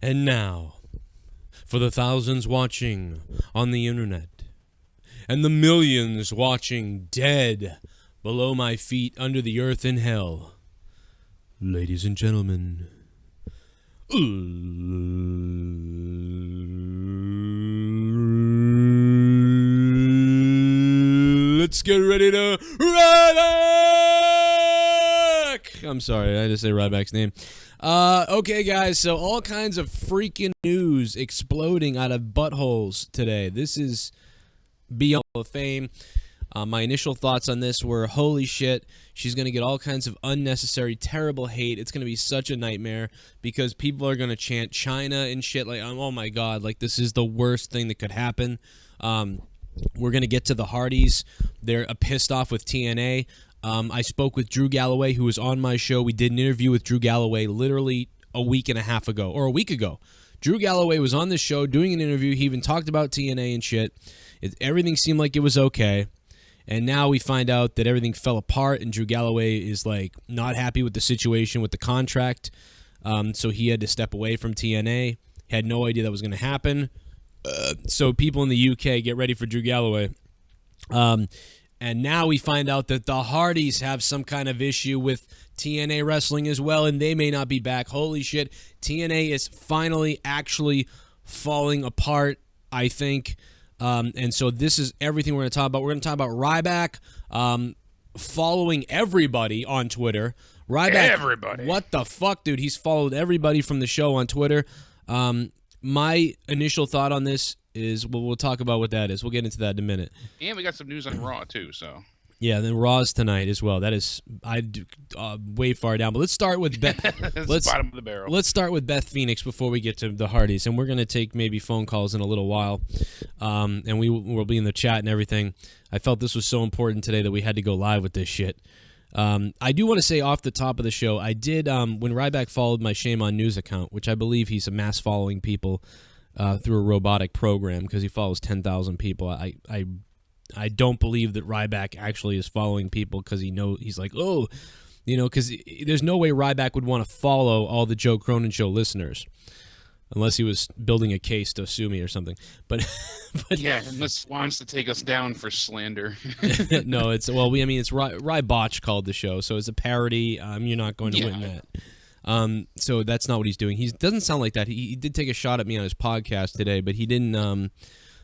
And now, for the thousands watching on the internet, and the millions watching dead below my feet under the earth in hell, ladies and gentlemen, let's get ready to Ryback! I'm sorry, I had to say Ryback's name. Okay, guys, so all kinds of freaking news exploding out of buttholes today. This is beyond fame. My initial thoughts on this were, holy shit, she's going to get all kinds of unnecessary, terrible hate. It's going to be such a nightmare because people are going to chant China and shit like, oh my God, like this is the worst thing that could happen. We're going to get to the Hardys. They're pissed off with TNA. I spoke with Drew Galloway, who was on my show. We did an interview with Drew Galloway literally a week and a half ago, or a week ago. Drew Galloway was on this show doing an interview. He even talked about TNA and shit. Everything seemed like it was okay. And now we find out that everything fell apart, and Drew Galloway is like not happy with the situation with the contract. So he had to step away from TNA. Had no idea that was going to happen. So people in the UK, get ready for Drew Galloway. And now we find out that the Hardys have some kind of issue with TNA wrestling as well, and they may not be back. Holy shit. TNA is finally actually falling apart, I think. And so this is everything we're going to talk about. We're going to talk about Ryback following everybody on Twitter. Ryback, everybody. What the fuck, dude? He's followed everybody from the show on Twitter. My initial thought on this is, well, we'll talk about what that is. We'll get into that in a minute. And we got some news on Raw, too, so. Yeah, then Raw's tonight as well. That is way far down. But let's start with Beth. Bottom of the barrel. Let's start with Beth Phoenix before we get to the Hardys, and we're going to take maybe phone calls in a little while, and we will be in the chat and everything. I felt this was so important today that we had to go live with this shit. I do want to say off the top of the show, I did, when Ryback followed my Shame on News account, which I believe he's a mass following people through a robotic program because he follows 10,000 people. I don't believe that Ryback actually is following people because he's like, oh, because there's no way Ryback would want to follow all the Joe Cronin Show listeners unless he was building a case to sue me or something. But yeah, unless he wants to take us down for slander. No, it's Ryback called the show, so it's a parody. You're not going to win that. So that's not what he's doing. He doesn't sound like that. He did take a shot at me on his podcast today, but he didn't.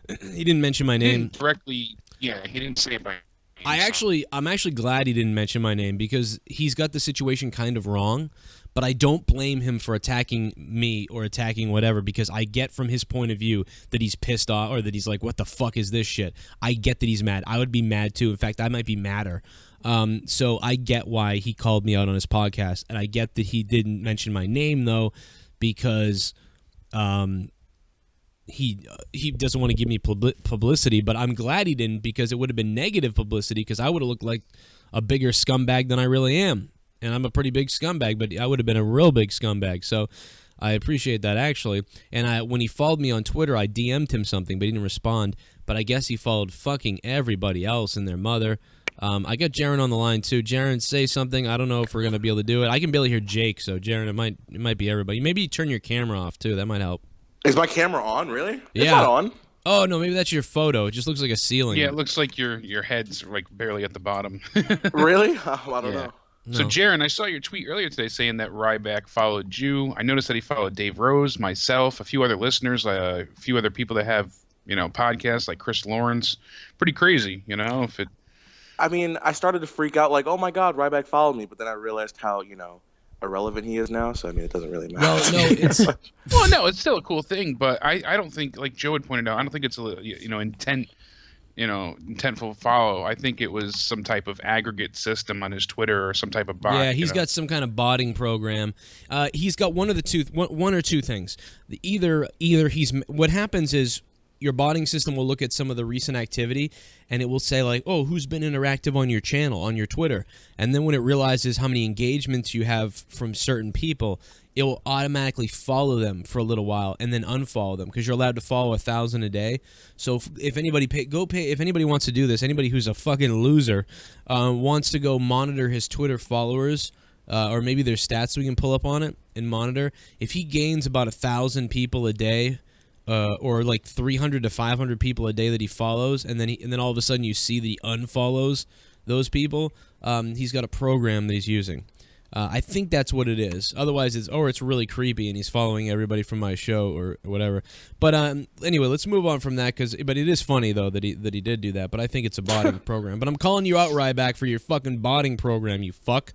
He didn't mention my name directly. Yeah, he didn't say it by name. I'm actually glad he didn't mention my name because he's got the situation kind of wrong, but I don't blame him for attacking me or attacking whatever because I get from his point of view that he's pissed off or that he's like, what the fuck is this shit? I get that he's mad. I would be mad too. In fact, I might be madder. So I get why he called me out on his podcast, and I get that he didn't mention my name though because he doesn't want to give me publicity, but I'm glad he didn't because it would have been negative publicity because I would have looked like a bigger scumbag than I really am. And I'm a pretty big scumbag, but I would have been a real big scumbag. So I appreciate that, actually. And when he followed me on Twitter, I DM'd him something, but he didn't respond. But I guess he followed fucking everybody else and their mother. I got Jaren on the line, too. Jaren, say something. I don't know if we're going to be able to do it. I can barely hear Jake, so Jaren, it might be everybody. Maybe you turn your camera off, too. That might help. Is my camera on, really? Yeah. It's not on. Oh, no, maybe that's your photo. It just looks like a ceiling. Yeah, it looks like your head's like barely at the bottom. Really? I don't know. No. So, Jaren, I saw your tweet earlier today saying that Ryback followed you. I noticed that he followed Dave Rose, myself, a few other listeners, a few other people that have, podcasts like Chris Lawrence. Pretty crazy, if it... I mean, I started to freak out like, oh my God, Ryback followed me. But then I realized how, irrelevant he is now. So, I mean, it doesn't really matter. Well, no, it's... Well, no, it's still a cool thing. But I don't think, like Joe had pointed out, I don't think it's a, intentful follow. I think it was some type of aggregate system on his Twitter or some type of bot. Yeah, he's got some kind of botting program. He's got one or two things. Either he's... What happens is your botting system will look at some of the recent activity, and it will say, like, oh, who's been interactive on your channel, on your Twitter? And then when it realizes how many engagements you have from certain people, it will automatically follow them for a little while and then unfollow them because you're allowed to follow 1,000 a day. So if anybody if anybody wants to do this, anybody who's a fucking loser wants to go monitor his Twitter followers or maybe there's stats we can pull up on it and monitor. If he gains about 1,000 people a day, or like 300 to 500 people a day that he follows, and then all of a sudden you see that he unfollows those people, he's got a program that he's using. I think that's what it is. Otherwise, it's really creepy, and he's following everybody from my show or whatever. But anyway, let's move on from that. But it is funny though that he did do that. But I think it's a botting program. But I'm calling you out, Ryback, for your fucking botting program, you fuck.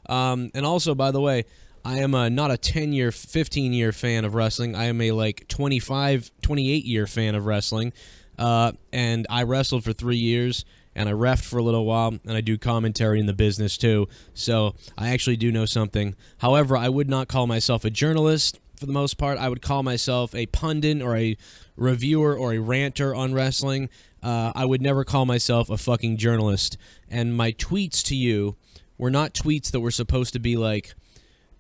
And also, by the way, I am not a 10-year, 15-year fan of wrestling. I am a like 25, 28-year fan of wrestling. And I wrestled for 3 years. And I reffed for a little while, and I do commentary in the business too, so I actually do know something. However, I would not call myself a journalist for the most part. I would call myself a pundit or a reviewer or a ranter on wrestling. I would never call myself a fucking journalist. And my tweets to you were not tweets that were supposed to be like,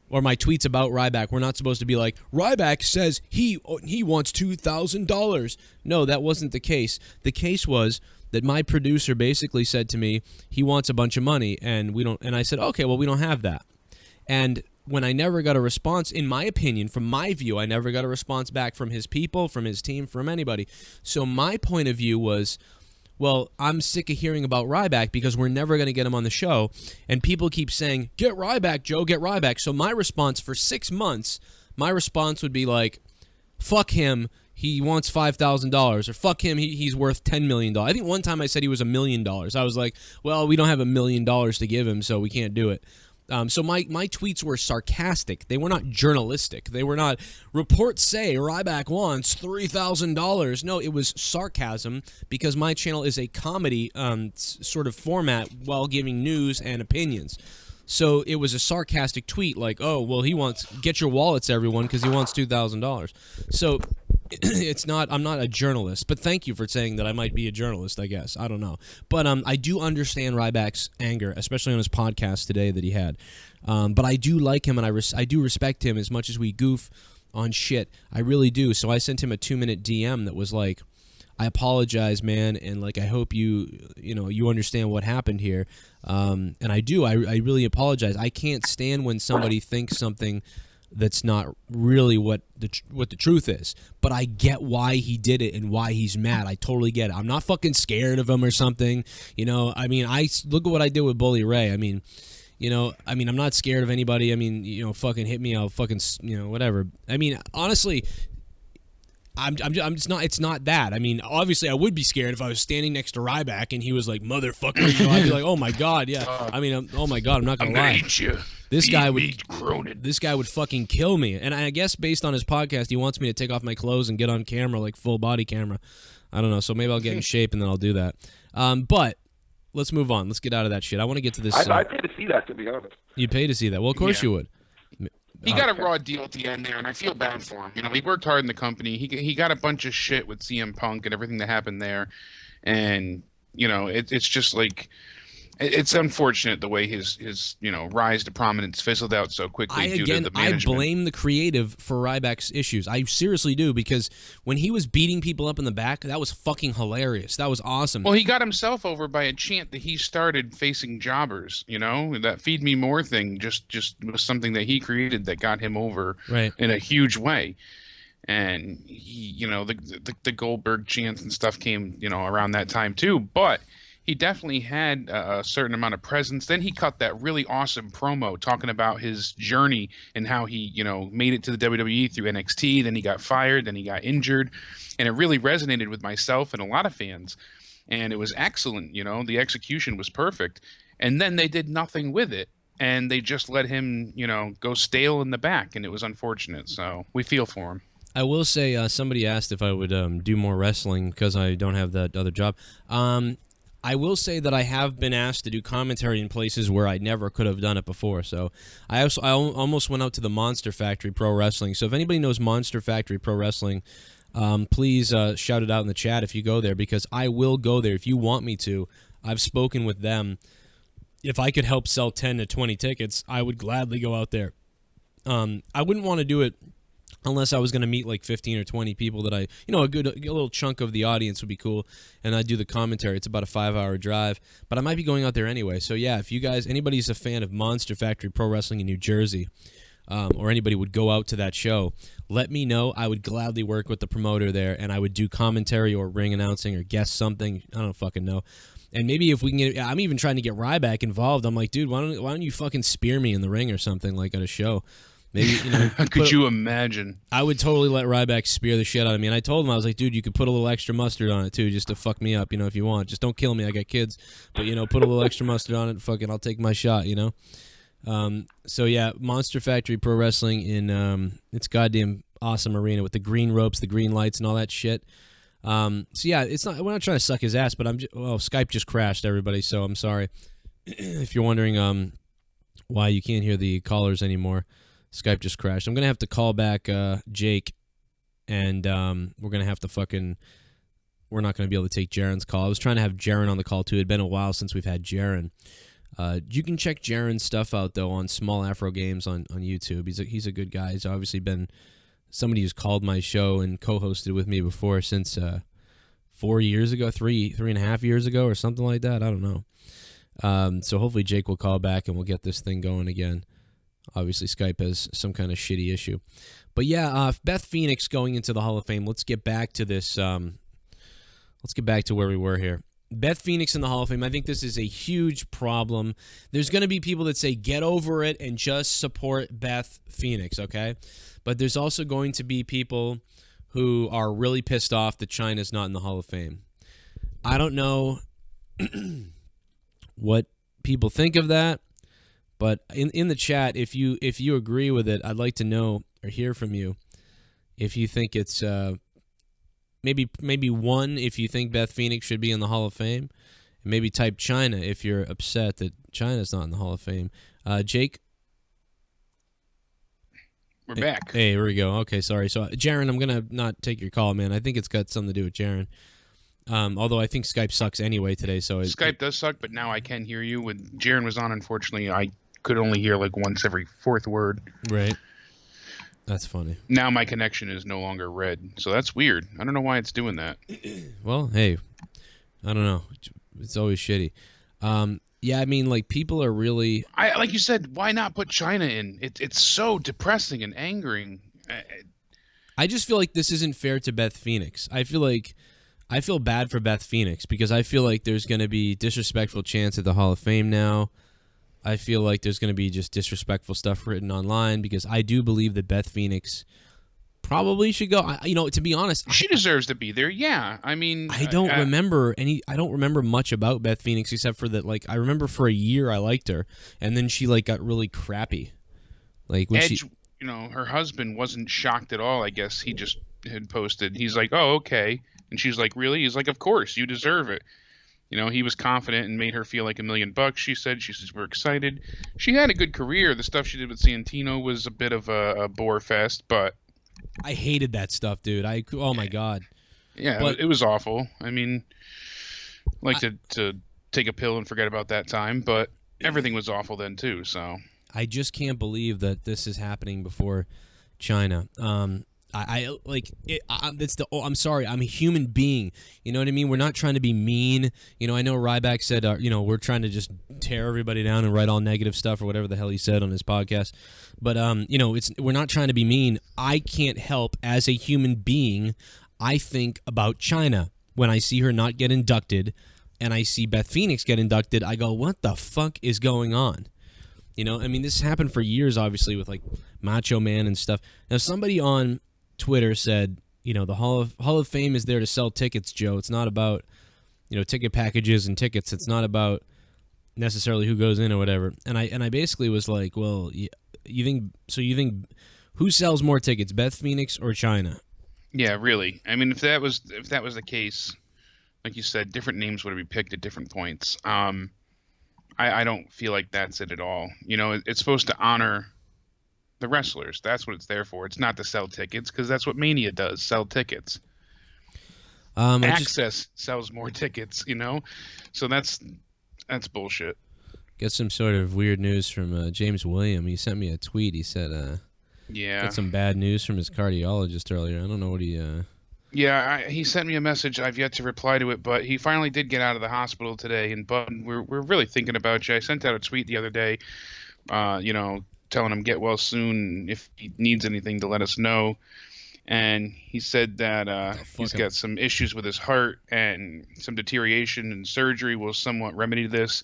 or my tweets about Ryback were not supposed to be like, Ryback says he wants $2,000. No, that wasn't the case. The case was that my producer basically said to me, he wants a bunch of money, and I said, okay, well, we don't have that. And when I never got a response, in my opinion, from my view, I never got a response back from his people, from his team, from anybody. So my point of view was, well, I'm sick of hearing about Ryback because we're never going to get him on the show. And people keep saying, get Ryback, Joe, get Ryback. So my response for 6 months, my response would be like, fuck him. He wants $5,000, or fuck him, he's worth $10 million. I think one time I said he was $1 million. I was like, well, we don't have $1 million to give him, so we can't do it. So my tweets were sarcastic. They were not journalistic. They were not, reports say Ryback wants $3,000. No, it was sarcasm, because my channel is a comedy sort of format while giving news and opinions. So it was a sarcastic tweet like, oh, well, he wants, get your wallets, everyone, because he wants $2,000. So I'm not a journalist, but thank you for saying that I might be a journalist, I guess. I don't know. But I do understand Ryback's anger, especially on his podcast today that he had. But I do like him, and I do respect him as much as we goof on shit. I really do. So I sent him a 2-minute DM that was like, I apologize, man, and like I hope you understand what happened here. And I do. I really apologize. I can't stand when somebody thinks something that's not really what the truth is. But I get why he did it and why he's mad. I totally get it. I'm not fucking scared of him or something. I mean, I look at what I did with Bully Ray. I mean, I'm not scared of anybody. I mean, fucking hit me, I'll fucking, whatever. I mean, honestly, I'm just not. It's not that. I mean, obviously, I would be scared if I was standing next to Ryback and he was like, "Motherfucker," I'd be like, "Oh my god, yeah." I mean, oh my god, I'm not gonna lie. Eat you. This guy would fucking kill me. And I guess based on his podcast, he wants me to take off my clothes and get on camera, like full body camera. I don't know. So maybe I'll get in shape and then I'll do that. But let's move on. Let's get out of that shit. I want to get to this. I'd pay to see that, to be honest. You'd pay to see that. Well, of course you would. He got a raw deal at the end there, and I feel bad for him. He worked hard in the company. He got a bunch of shit with CM Punk and everything that happened there, and it's just like it's unfortunate the way his rise to prominence fizzled out so quickly due to the management. I blame the creative for Ryback's issues. I seriously do, because when he was beating people up in the back, that was fucking hilarious. That was awesome. Well, he got himself over by a chant that he started facing jobbers. That "Feed Me More" thing just was something that he created that got him over in a huge way. And he, the Goldberg chants and stuff came, around that time too, but he definitely had a certain amount of presence. Then he cut that really awesome promo talking about his journey and how he, made it to the WWE through NXT. Then he got fired. Then he got injured. And it really resonated with myself and a lot of fans. And it was excellent. The execution was perfect. And then they did nothing with it. And they just let him, go stale in the back. And it was unfortunate. So we feel for him. I will say somebody asked if I would do more wrestling because I don't have that other job. I will say that I have been asked to do commentary in places where I never could have done it before. So I almost went out to the Monster Factory Pro Wrestling. So if anybody knows Monster Factory Pro Wrestling, please shout it out in the chat if you go there, because I will go there if you want me to. I've spoken with them. If I could help sell 10 to 20 tickets, I would gladly go out there. I wouldn't want to do it Unless I was going to meet like 15 or 20 people that a little chunk of the audience would be cool, and I'd do the commentary. It's about a 5-hour drive, but I might be going out there anyway. So yeah, if you guys, anybody's a fan of Monster Factory Pro Wrestling in New Jersey, or anybody would go out to that show, let me know. I would gladly work with the promoter there, and I would do commentary or ring announcing or guest something. I don't fucking know. And maybe if we can get, I'm even trying to get Ryback involved. I'm like, dude, why don't you fucking spear me in the ring or something like at a show? Maybe, could you imagine? I would totally let Ryback spear the shit out of me. And I told him, I was like, dude, you could put a little extra mustard on it too, just to fuck me up, if you want. Just don't kill me. I got kids. But, put a little extra mustard on it. Fucking, I'll take my shot, So, yeah, Monster Factory Pro Wrestling in its goddamn awesome arena with the green ropes, the green lights, and all that shit. So, yeah, we're not trying to suck his ass, but Skype just crashed, everybody, so I'm sorry. If you're wondering why you can't hear the callers anymore. Skype just crashed. I'm going to have to call back Jake, and we're going to have to we're not going to be able to take Jaron's call. I was trying to have Jaron on the call, too. It had been a while since we've had Jaron. You can check Jaron's stuff out, though, on Small Afro Games on YouTube. He's a good guy. He's obviously been somebody who's called my show and co-hosted with me before since 4 years ago, 3.5 years ago, or something like that. I don't know. So hopefully Jake will call back and we'll get this thing going again. Obviously, Skype has some kind of shitty issue. But yeah, Beth Phoenix going into the Hall of Fame. Let's get back to this. Let's get back to where we were here. Beth Phoenix in the Hall of Fame. I think this is a huge problem. There's going to be people that say, get over it and just support Beth Phoenix, okay? But there's also going to be people who are really pissed off that Chyna's not in the Hall of Fame. I don't know what people think of that. But in the chat, if you agree with it, I'd like to know or hear from you if you think it's maybe one if you think Beth Phoenix should be in the Hall of Fame, and maybe type Chyna if you're upset that Chyna's not in the Hall of Fame. Jake, we're back. Hey, here we go. Okay, sorry. So Jaron, I'm gonna not take your call, man. I think it's got something to do with Jaron. Although I think Skype sucks anyway today, so Skype does suck, but now I can hear you. When Jaron was on, unfortunately, I could only hear like once every fourth word. Right. That's funny. Now my connection is no longer red, so that's weird. I don't know why it's doing that. Well, hey, I don't know. It's always shitty. Yeah, I mean, like, people are really... like you said, why not put Chyna in? It's so depressing and angering. I just feel like this isn't fair to Beth Phoenix. I feel bad for Beth Phoenix because I feel like there's going to be disrespectful chants at the Hall of Fame now. I feel like there's going to be just disrespectful stuff written online because I do believe that Beth Phoenix probably should go. To be honest, she deserves to be there. Yeah, I mean, I don't remember much about Beth Phoenix except for that. Like, I remember for a year I liked her, and then she got really crappy. Like when Edge, her husband wasn't shocked at all. I guess he just had posted. He's like, "Oh, okay," and she's like, "Really?" He's like, "Of course, you deserve it." He was confident and made her feel like $1 million. She said she's super excited. She had a good career. The stuff she did with Santino was a bit of a bore fest, but I hated that stuff, dude. Oh my god. Yeah, but it was awful. I mean, to take a pill and forget about that time, but everything was awful then too. So I just can't believe that this is happening before Chyna. I'm sorry. I'm a human being. You know what I mean? We're not trying to be mean. I know Ryback said, we're trying to just tear everybody down and write all negative stuff or whatever the hell he said on his podcast. But, we're not trying to be mean. I can't help as a human being. I think about Chyna when I see her not get inducted and I see Beth Phoenix get inducted. I go, what the fuck is going on? This happened for years, obviously, with like Macho Man and stuff. Now, somebody on Twitter said, the Hall of Fame is there to sell tickets, Joe. It's not about, ticket packages and tickets. It's not about necessarily who goes in or whatever. And I basically was like, well, you think who sells more tickets, Beth Phoenix or Chyna? Yeah, really. I mean, if that was the case, like you said, different names would be picked at different points. I don't feel like that's it at all. It's supposed to honor the wrestlers. That's what it's there for. It's not to sell tickets because that's what Mania does, sell tickets. Access sells more tickets, So that's bullshit. Get some sort of weird news from James William. He sent me a tweet. He said, Yeah. Got some bad news from his cardiologist earlier. I don't know what he. Yeah, he sent me a message. I've yet to reply to it, but he finally did get out of the hospital today. And Bud, we're really thinking about you. I sent out a tweet the other day, telling him get well soon. If he needs anything, to let us know. And he said that he's got some issues with his heart and some deterioration, and surgery will somewhat remedy this.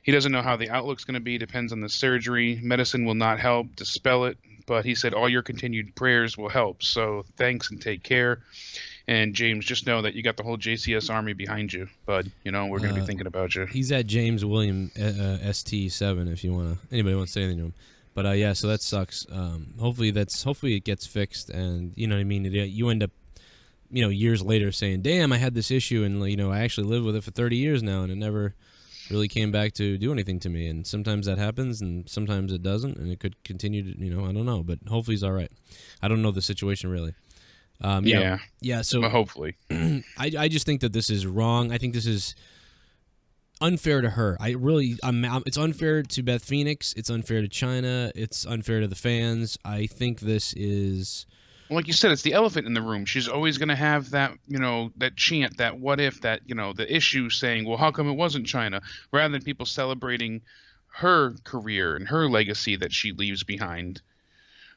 He doesn't know how the outlook's going to be. Depends on the surgery. Medicine will not help dispel it. But he said all your continued prayers will help. So thanks and take care. And James, just know that you got the whole JCS Army behind you, bud. We're going to be thinking about you. He's at James William ST7 if anybody wants to say anything to him. But yeah, so that sucks. Hopefully it gets fixed, and you know what I mean. You end up, years later saying, "Damn, I had this issue, and I actually lived with it for 30 years now, and it never really came back to do anything to me." And sometimes that happens, and sometimes it doesn't, and it could continue to, I don't know. But hopefully he's all right. I don't know the situation really. Yeah. So well, hopefully, I just think that this is wrong. I think this is unfair to her. It's unfair to Beth Phoenix. It's unfair to China. It's unfair to the fans. I think this is. Well, like you said, it's the elephant in the room. She's always going to have that, that chant, that what if, that, the issue saying, well, how come it wasn't China? Rather than people celebrating her career and her legacy that she leaves behind.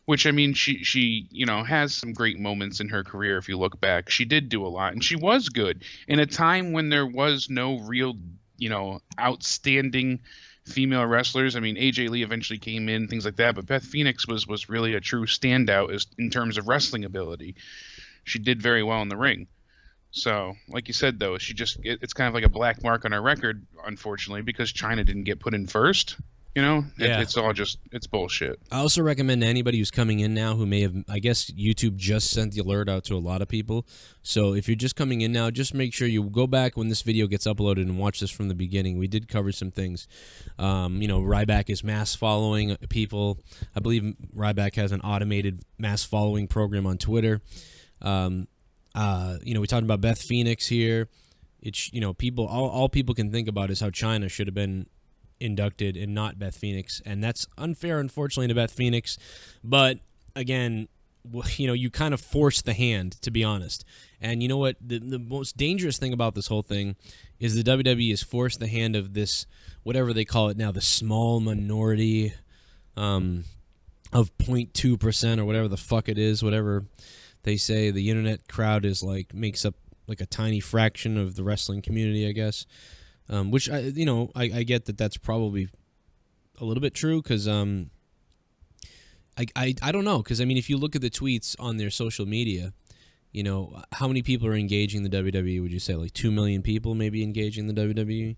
Which, I mean, she has some great moments in her career. If you look back, she did do a lot, and she was good in a time when there was no real, outstanding female wrestlers. I mean, AJ Lee eventually came in, things like that, but Beth Phoenix was really a true standout in terms of wrestling ability. She did very well in the ring. So, like you said, though, it's kind of like a black mark on our record, unfortunately, because China didn't get put in first. It's all it's bullshit. I also recommend to anybody who's coming in now who may have, I guess YouTube just sent the alert out to a lot of people. So if you're just coming in now, just make sure you go back when this video gets uploaded and watch this from the beginning. We did cover some things. Ryback is mass following people. I believe Ryback has an automated mass following program on Twitter. We talked about Beth Phoenix here. It's, people, all people can think about is how China should have been inducted and not Beth Phoenix, and that's unfair, unfortunately, to Beth Phoenix. But again, you kind of force the hand, to be honest. And you know what? The most dangerous thing about this whole thing is the WWE has forced the hand of this, whatever they call it now, the small minority of 0.2% or whatever the fuck it is, whatever they say. The internet crowd makes up like a tiny fraction of the wrestling community, I guess. Which I get that that's probably a little bit true because I don't know, because I mean, if you look at the tweets on their social media, how many people are engaging the WWE? Would you say like 2 million people maybe engaging the WWE?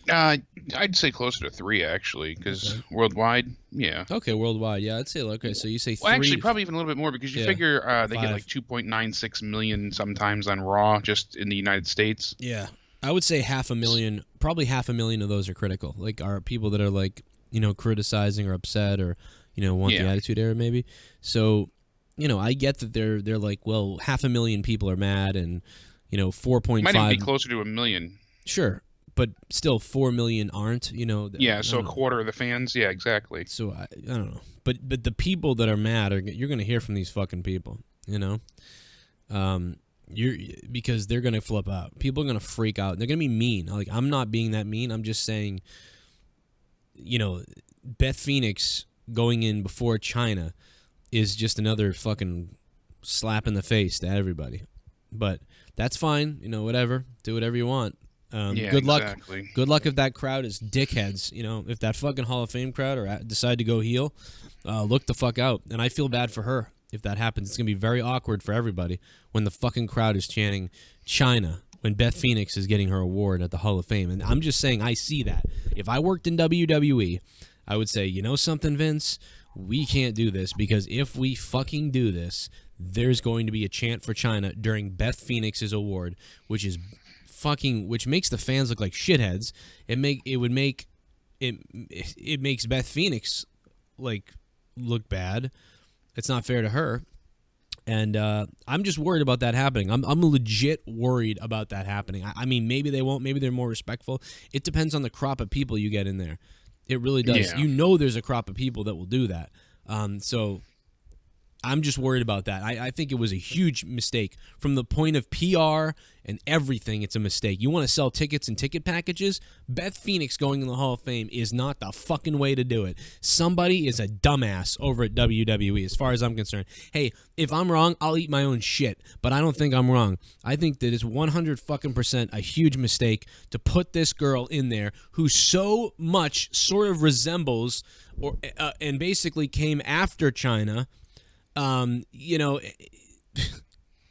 I'd say closer to 3 actually, because worldwide, yeah. Okay, worldwide, yeah. I'd say so you say 3. Well, actually, probably even a little bit more because you figure they get like 2.96 million sometimes on Raw just in the United States. Yeah. I would say 500,000, probably 500,000 of those are critical. Like, are people that are like, criticizing or upset or, want the Attitude Era maybe. So, I get that they're like, well, 500,000 people are mad and, 4.5. Might even be closer to 1 million. Sure, but still 4 million aren't, Yeah, so a quarter of the fans. Yeah, exactly. So I don't know, but the people that are mad you're going to hear from these fucking people, because they're going to flip out. People are going to freak out. They're going to be mean. Like, I'm not being that mean. I'm just saying, Beth Phoenix going in before China is just another fucking slap in the face to everybody. But that's fine. Whatever. Do whatever you want. Good luck. Exactly. Good luck if that crowd is dickheads. If that fucking Hall of Fame crowd decide to go heel, look the fuck out. And I feel bad for her. If that happens, it's going to be very awkward for everybody when the fucking crowd is chanting China when Beth Phoenix is getting her award at the Hall of Fame. And I'm just saying, I see that. If I worked in WWE, I would say, you know something, Vince? We can't do this, because if we fucking do this, there's going to be a chant for China during Beth Phoenix's award, which makes the fans look like shitheads. It makes Beth Phoenix look bad. It's not fair to her, and I'm just worried about that happening. I'm legit worried about that happening. I mean, maybe they won't. Maybe they're more respectful. It depends on the crop of people you get in there. It really does. Yeah. There's a crop of people that will do that. So, I'm just worried about that. I think it was a huge mistake. From the point of PR and everything, it's a mistake. You want to sell tickets and ticket packages? Beth Phoenix going in the Hall of Fame is not the fucking way to do it. Somebody is a dumbass over at WWE, as far as I'm concerned. Hey, if I'm wrong, I'll eat my own shit, but I don't think I'm wrong. I think that it's 100% a huge mistake to put this girl in there who so much sort of resembles or and basically came after China. You know,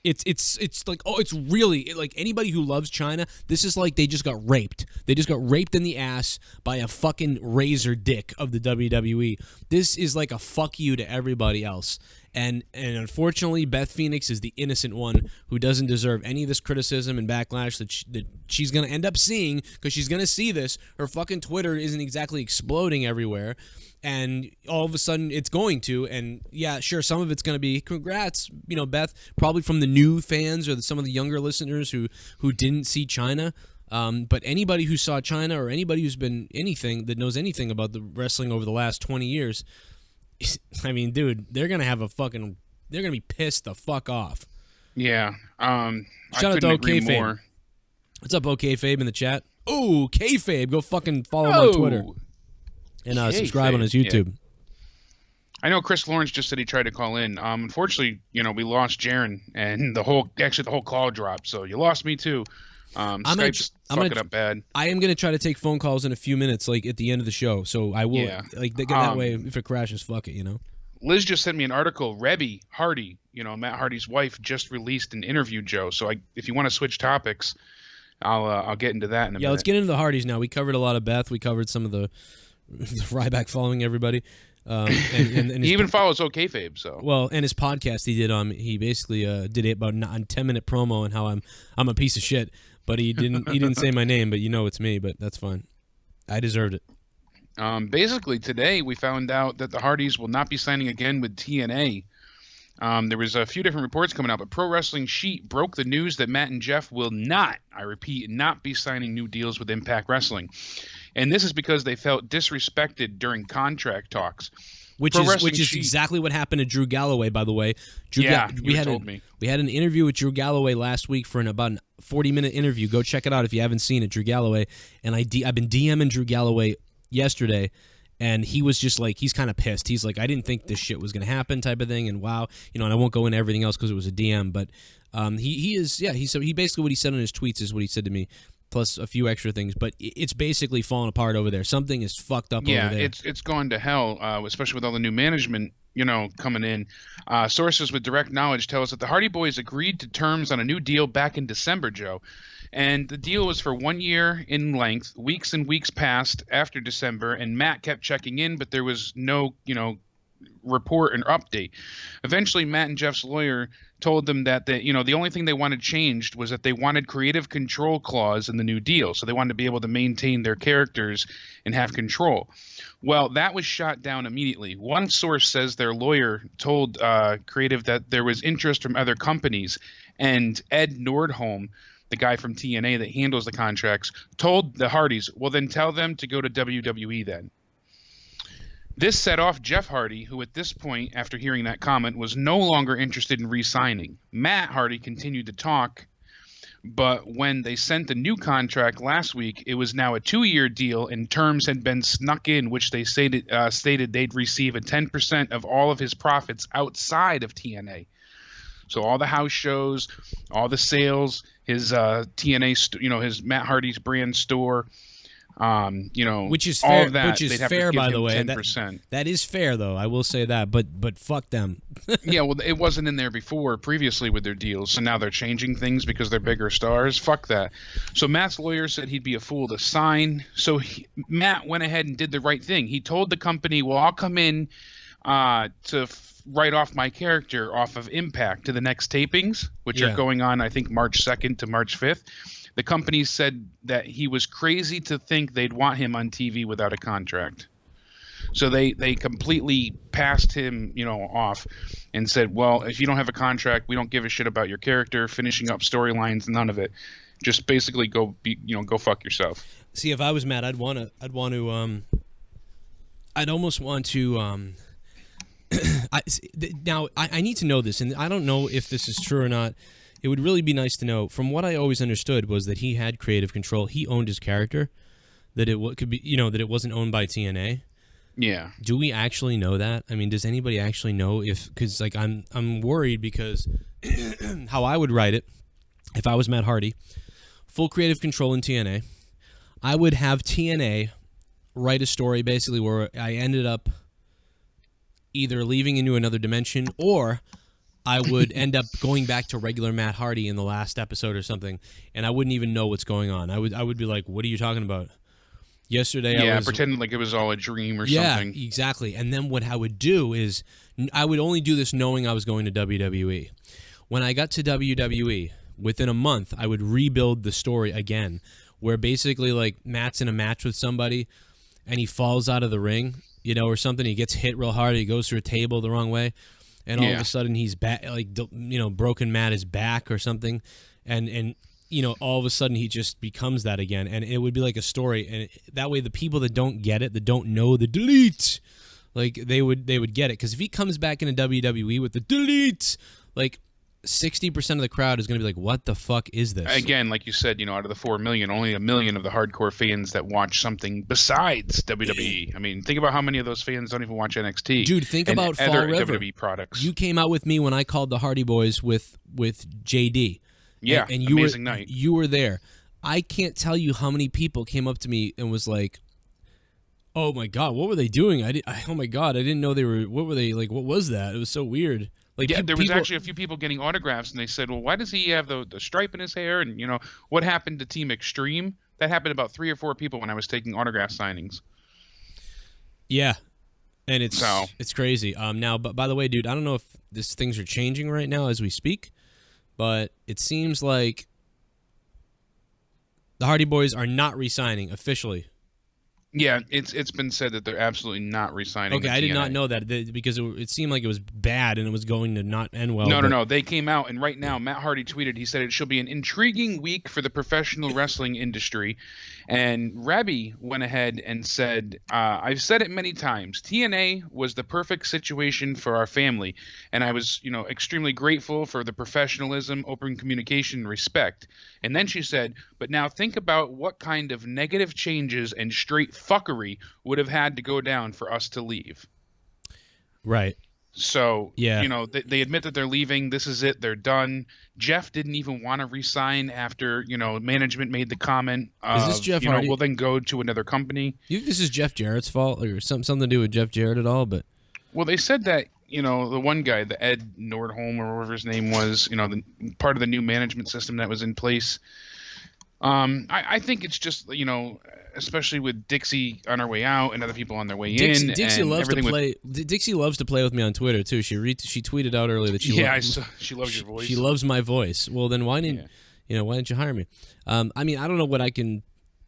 it's like, oh, it's really like anybody who loves China. This is like they just got raped. They just got raped in the ass by a fucking razor dick of the WWE. This is like a fuck you to everybody else. And unfortunately, Beth Phoenix is the innocent one who doesn't deserve any of this criticism and backlash that she's going to end up seeing, because she's going to see this. Her fucking Twitter isn't exactly exploding everywhere. And all of a sudden it's going to, and yeah, sure, some of it's going to be congrats, you know, Beth, probably from the new fans or some of the younger listeners who didn't see China. But anybody who saw China or anybody who's been anything that knows anything about the wrestling over the last 20 years, I mean, dude, they're going to be pissed the fuck off. Yeah. Shout out to OKFabe. What's up, OKFabe in the chat? Oh, Kayfabe, go fucking follow him on Twitter. And subscribe on his YouTube. Yeah. I know Chris Lawrence just said he tried to call in. Unfortunately, you know, we lost Jaron, and the whole call dropped. So you lost me too. Skype's fucking up bad. I am gonna try to take phone calls in a few minutes, like at the end of the show. So I will, that way, if it crashes, fuck it, you know. Liz just sent me an article. Rebby Hardy, you know, Matt Hardy's wife, just released an interview, Joe. So if you want to switch topics, I'll get into that in a minute. Yeah, let's get into the Hardys now. We covered a lot of Beth. We covered some of the Ryback following everybody. And he even follows OKFabe. So and his podcast he did he basically did it about a 10-minute promo on how I'm a piece of shit, but he didn't say my name, but you know it's me, but that's fine. I deserved it. Basically today we found out that the Hardys will not be signing again with TNA. There was a few different reports coming out, but Pro Wrestling Sheet broke the news that Matt and Jeff will not, I repeat, not be signing new deals with Impact Wrestling. And this is because they felt disrespected during contract talks. Which is exactly what happened to Drew Galloway, by the way. We had an interview with Drew Galloway last week for about a 40-minute interview. Go check it out if you haven't seen it, Drew Galloway. And I've been DMing Drew Galloway yesterday, and he was just like, he's kind of pissed. He's like, I didn't think this shit was going to happen, type of thing. And wow, you know, and I won't go into everything else because it was a DM, but he basically what he said on his tweets is what he said to me, plus a few extra things, but it's basically falling apart over there. Something is fucked up over there. Yeah, it's gone to hell, especially with all the new management, you know, coming in. Sources with direct knowledge tell us that the Hardy Boys agreed to terms on a new deal back in December, Joe. And the deal was for 1 year in length. Weeks and weeks passed after December, and Matt kept checking in, but there was no, you know, report and update. Eventually, Matt and Jeff's lawyer told them that the only thing they wanted changed was that they wanted creative control clause in the new deal. So they wanted to be able to maintain their characters and have control. Well, that was shot down immediately. One source says their lawyer told Creative that there was interest from other companies, and Ed Nordholm, the guy from TNA that handles the contracts, told the Hardys, well, then tell them to go to WWE then. This set off Jeff Hardy, who at this point, after hearing that comment, was no longer interested in re-signing. Matt Hardy continued to talk, but when they sent the new contract last week, it was now a 2-year deal, and terms had been snuck in, which they stated they'd receive a 10% of all of his profits outside of TNA. So all the house shows, all the sales, his TNA, his Matt Hardy's brand store, which is all fair. of that, which is fair, by the way. 10%. That is fair, though. I will say that. But fuck them. Yeah, well, it wasn't in there previously with their deals, so now they're changing things because they're bigger stars. Fuck that. So Matt's lawyer said he'd be a fool to sign. So Matt went ahead and did the right thing. He told the company, "Well, I'll come in to write off my character off of Impact to the next tapings, which are going on, I think, March 2nd to March 5th. The company said that he was crazy to think they'd want him on TV without a contract. So they completely passed him, off and said, well, if you don't have a contract, we don't give a shit about your character, finishing up storylines, none of it. Just basically go fuck yourself. See, if I was Matt, I'd almost want to Now, I need to know this, and I don't know if this is true or not. It would really be nice to know. From what I always understood was that he had creative control. He owned his character. That it could be, that it wasn't owned by TNA. Yeah. Do we actually know that? I mean, does anybody actually know if? Because like I'm worried because how I would write it if I was Matt Hardy, full creative control in TNA. I would have TNA write a story basically where I ended up either leaving into another dimension or I would end up going back to regular Matt Hardy in the last episode or something, and I wouldn't even know what's going on. I would be like, "What are you talking about?" Yesterday, I was pretending like it was all a dream or Yeah, something. exactly. And then what I would do is I would only do this knowing I was going to WWE. When I got to WWE, within a month, I would rebuild the story again, where basically like Matt's in a match with somebody, and he falls out of the ring, or something. He gets hit real hard. He goes through a table the wrong way. And all of a sudden he's back, like, broken Matt is back or something, and all of a sudden he just becomes that again, and it would be like a story, and that way the people that don't get it, that don't know the delete, like they would get it, because if he comes back into WWE with the delete, like 60% of the crowd is going to be like, what the fuck is this? Again, like you said, out of the 4 million, only 1 million of the hardcore fans that watch something besides WWE. I mean, think about how many of those fans don't even watch NXT. Dude, think about Fall other River. WWE products. You came out with me when I called the Hardy Boys with JD. Yeah, and you amazing night. You were there. I can't tell you how many people came up to me and was like, "Oh my god, what were they doing? Oh my god, I didn't know they were. What were they like? What was that? It was so weird." Like, yeah, there was actually a few people getting autographs, and they said, "Well, why does he have the stripe in his hair?" And what happened to Team Extreme? That happened to about 3 or 4 people when I was taking autograph signings. Yeah, and it's crazy. Now, but by the way, dude, I don't know if things are changing right now as we speak, but it seems like the Hardy Boys are not re-signing officially. Yeah, it's been said that they're absolutely not re-signing. Okay, I did not know that because it seemed like it was bad and it was going to not end well. No. They came out, and right now Matt Hardy tweeted, he said it should be an intriguing week for the professional wrestling industry. And Rabbi went ahead and said, I've said it many times, TNA was the perfect situation for our family. And I was, extremely grateful for the professionalism, open communication, and respect. And then she said, but now think about what kind of negative changes and straight fuckery would have had to go down for us to leave. Right. So, yeah. They admit that they're leaving. This is it. They're done. Jeff didn't even want to resign after, management made the comment. Is this Jeff Hardy? We'll then go to another company. You think this is Jeff Jarrett's fault or something to do with Jeff Jarrett at all? But well, they said that, the one guy, the Ed Nordholm or whatever his name was, the part of the new management system that was in place. I think it's just, especially with Dixie on her way out and other people on their way in. Dixie loves to play. Dixie loves to play with me on Twitter too. She tweeted out earlier that she she loves your voice. She loves my voice. Well, then why didn't you hire me? I mean, I don't know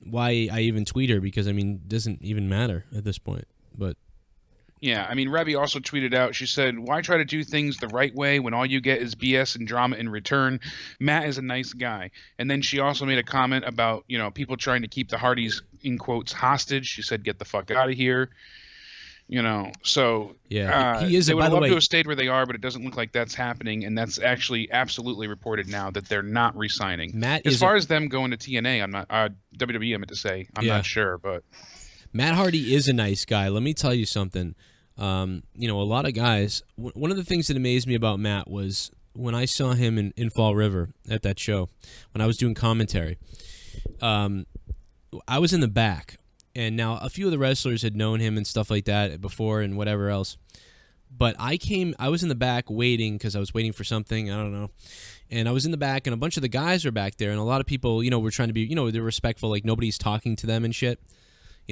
why I even tweet her, because it doesn't even matter at this point. But yeah, Rebby also tweeted out, she said, why try to do things the right way when all you get is BS and drama in return? Matt is a nice guy. And then she also made a comment about, people trying to keep the Hardys, in quotes, hostage. She said, get the fuck out of here. So yeah, he is. They would by the love way, to have stayed where they are, but it doesn't look like that's happening. And that's actually absolutely reported now that they're not re-signing. As far as them going to TNA, I'm not, WWE, I meant to say, I'm not sure, but Matt Hardy is a nice guy. Let me tell you something. A lot of guys, one of the things that amazed me about Matt was when I saw him in Fall River at that show, when I was doing commentary, I was in the back, and now a few of the wrestlers had known him and stuff like that before and whatever else, but I was in the back waiting because I was waiting for something, I don't know, and I was in the back, and a bunch of the guys were back there, and a lot of people, were trying to be, they're respectful, like nobody's talking to them and shit.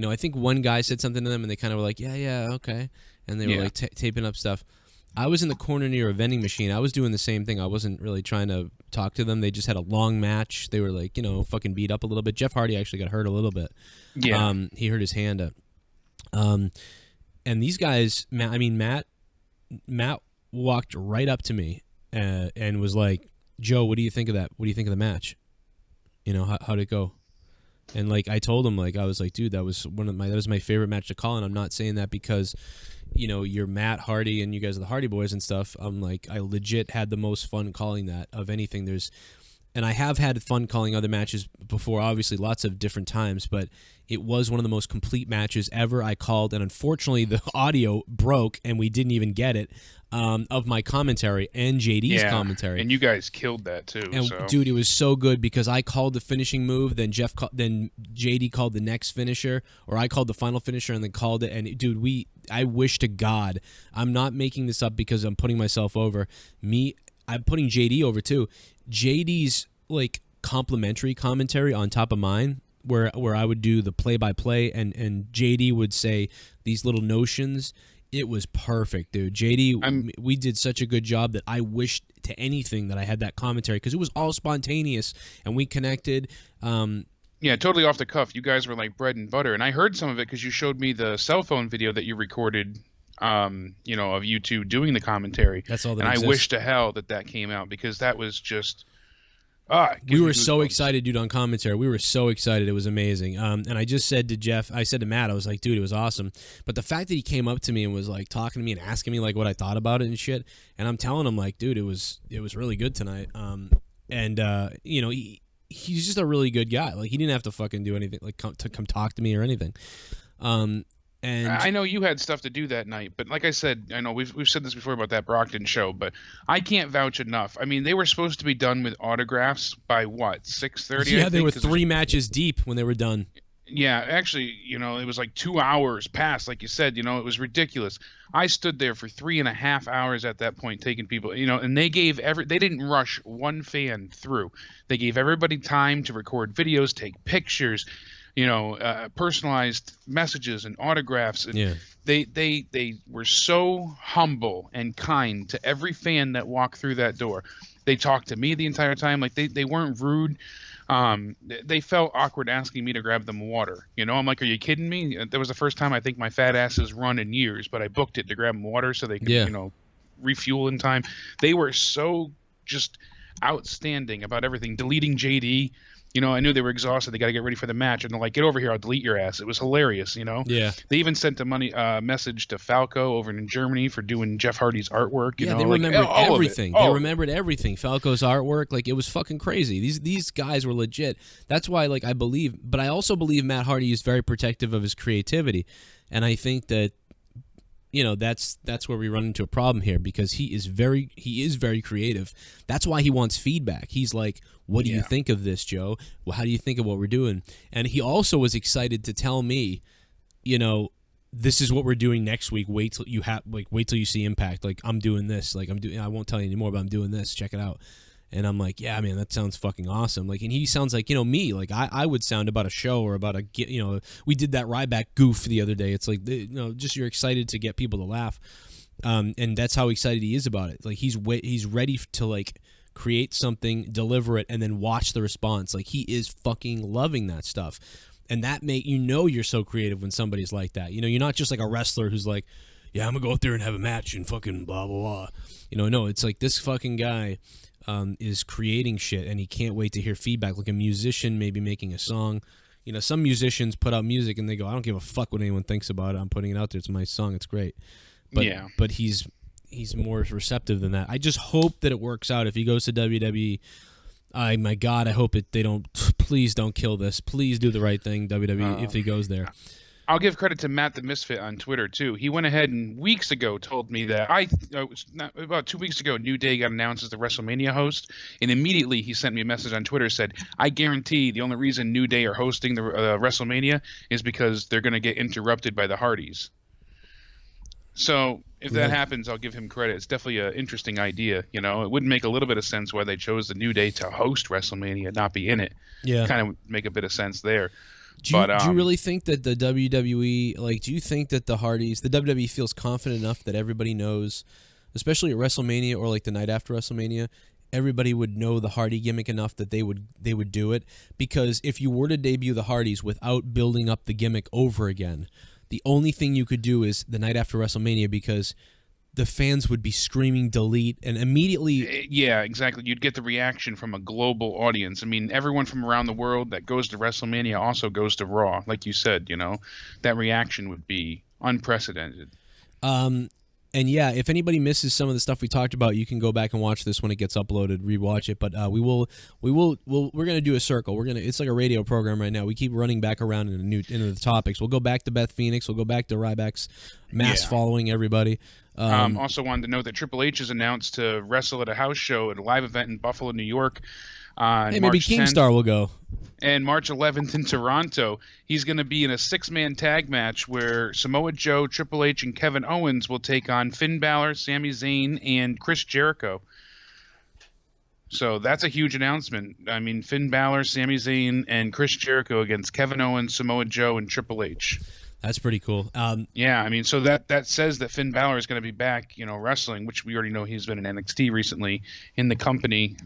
I think one guy said something to them, and they kind of were like, yeah, okay. And they were like taping up stuff. I was in the corner near a vending machine. I was doing the same thing. I wasn't really trying to talk to them. They just had a long match. They were like, fucking beat up a little bit. Jeff Hardy actually got hurt a little bit. Yeah. He hurt his hand up. And these guys, Matt walked right up to me and was like, Joe, what do you think of that? What do you think of the match? How'd it go? And like I told him, like I was like, dude, that was my favorite match to call, and I'm not saying that because, you know, you're Matt Hardy and you guys are the Hardy Boys and stuff. I'm like, I legit had the most fun calling that of anything. And I have had fun calling other matches before, obviously lots of different times, but it was one of the most complete matches ever I called, and unfortunately the audio broke and we didn't even get it of my commentary and JD's commentary. And you guys killed that too. And so. dude, it was so good because I called the finishing move, then then JD called the next finisher, or I called the final finisher and then called it. And dude, I wish to God, I'm not making this up because I'm putting myself over. I'm putting JD over too. JD's like complimentary commentary on top of mine, where I would do the play-by-play and JD would say these little notions. It was perfect, dude. JD, we did such a good job that I wished to anything that I had that commentary because it was all spontaneous and we connected. Yeah, totally off the cuff. You guys were like bread and butter, and I heard some of it because you showed me the cell phone video that you recorded. You know, of you two doing the commentary. That's all that exists. And I wish to hell that came out because that was just. We were so excited, dude, on commentary. We were so excited. It was amazing. And I just said to Jeff, I said to Matt, I was like, dude, it was awesome. But the fact that he came up to me and was like talking to me and asking me like what I thought about it and shit, and I'm telling him like, dude, it was really good tonight. You know, he's just a really good guy. Like he didn't have to fucking do anything, like come talk to me or anything. And I know you had stuff to do that night, but like I said, I know we've said this before about that Brockton show, but I can't vouch enough. I mean, they were supposed to be done with autographs by what, 6:30? Yeah, they were 3 matches deep when they were done. Yeah, actually, you know, it was like 2 hours past, like you said. You know, it was ridiculous. I stood there for 3.5 hours at that point, taking people, you know, and they didn't rush one fan through. They gave everybody time to record videos, take pictures. You know, personalized messages and autographs. And yeah. They were so humble and kind to every fan that walked through that door. They talked to me the entire time. Like they weren't rude. They felt awkward asking me to grab them water. You know, I'm like, are you kidding me? That was the first time I think my fat ass has run in years, but I booked it to grab them water so they could, you know, refuel in time. They were so just outstanding about everything. Deleting JD. You know, I knew they were exhausted. They got to get ready for the match. And they're like, get over here. I'll delete your ass. It was hilarious, you know? Yeah. They even sent a message to Falco over in Germany for doing Jeff Hardy's artwork. You know? They like, remembered everything. They remembered everything. Falco's artwork. Like, it was fucking crazy. These guys were legit. That's why, like, I believe. But I also believe Matt Hardy is very protective of his creativity. And I think that, you know, that's where we run into a problem here because he is very creative. That's why he wants feedback. He's like, what do you think of this, Joe? Well, how do you think of what we're doing? And he also was excited to tell me, you know, this is what we're doing next week. Wait till you see Impact. Like, I'm doing this. Like, I won't tell you anymore, but I'm doing this. Check it out. And I'm like, yeah, man, that sounds fucking awesome. Like, and he sounds like, you know, me. Like, I would sound about a show or about you know, we did that Ryback goof the other day. It's like, you know, just you're excited to get people to laugh. And that's how excited he is about it. Like, he's ready to, like, create something, deliver it, and then watch the response. Like, he is fucking loving that stuff. And that you're so creative when somebody's like that. You know, you're not just like a wrestler who's like, yeah, I'm going to go out there and have a match and fucking blah, blah, blah. You know, no, it's like this fucking guy is creating shit, and he can't wait to hear feedback. Like a musician maybe making a song. You know, some musicians put out music and they go, I don't give a fuck what anyone thinks about it. I'm putting it out there. It's my song. It's great. But he's more receptive than that. I just hope that it works out. If he goes to WWE, my God, I hope please don't kill this. Please do the right thing, WWE, if he goes there. I'll give credit to Matt the Misfit on Twitter, too. He went ahead and weeks ago told me that about 2 weeks ago, New Day got announced as the WrestleMania host, and immediately he sent me a message on Twitter, said, I guarantee the only reason New Day are hosting the WrestleMania is because they're going to get interrupted by the Hardys. So if that happens, I'll give him credit. It's definitely an interesting idea. You know, it wouldn't make a little bit of sense why they chose the New Day to host WrestleMania, not be in it. Yeah. Kind of make a bit of sense there. Do you really think that the WWE, like, do you think that the Hardys, the WWE feels confident enough that everybody knows, especially at WrestleMania or like the night after WrestleMania, everybody would know the Hardy gimmick enough that they would do it? Because if you were to debut the Hardys without building up the gimmick over again, the only thing you could do is the night after WrestleMania, because the fans would be screaming delete and immediately. Yeah, exactly. You'd get the reaction from a global audience. I mean, everyone from around the world that goes to WrestleMania also goes to Raw. Like you said, that reaction would be unprecedented. And yeah, if anybody misses some of the stuff we talked about, you can go back and watch this when it gets uploaded, rewatch it. But we're gonna do a circle. It's like a radio program right now. We keep running back around into the topics. We'll go back to Beth Phoenix. We'll go back to Ryback's mass following everybody. Also wanted to note that Triple H is announced to wrestle at a house show at a live event in Buffalo, New York. Hey, maybe Kingstar will go. And March 11th in Toronto, he's going to be in a 6-man tag match where Samoa Joe, Triple H, and Kevin Owens will take on Finn Balor, Sami Zayn, and Chris Jericho. So that's a huge announcement. I mean, Finn Balor, Sami Zayn, and Chris Jericho against Kevin Owens, Samoa Joe, and Triple H. That's pretty cool. Yeah, I mean, so that says that Finn Balor is going to be back, wrestling, which we already know he's been in NXT recently in the company.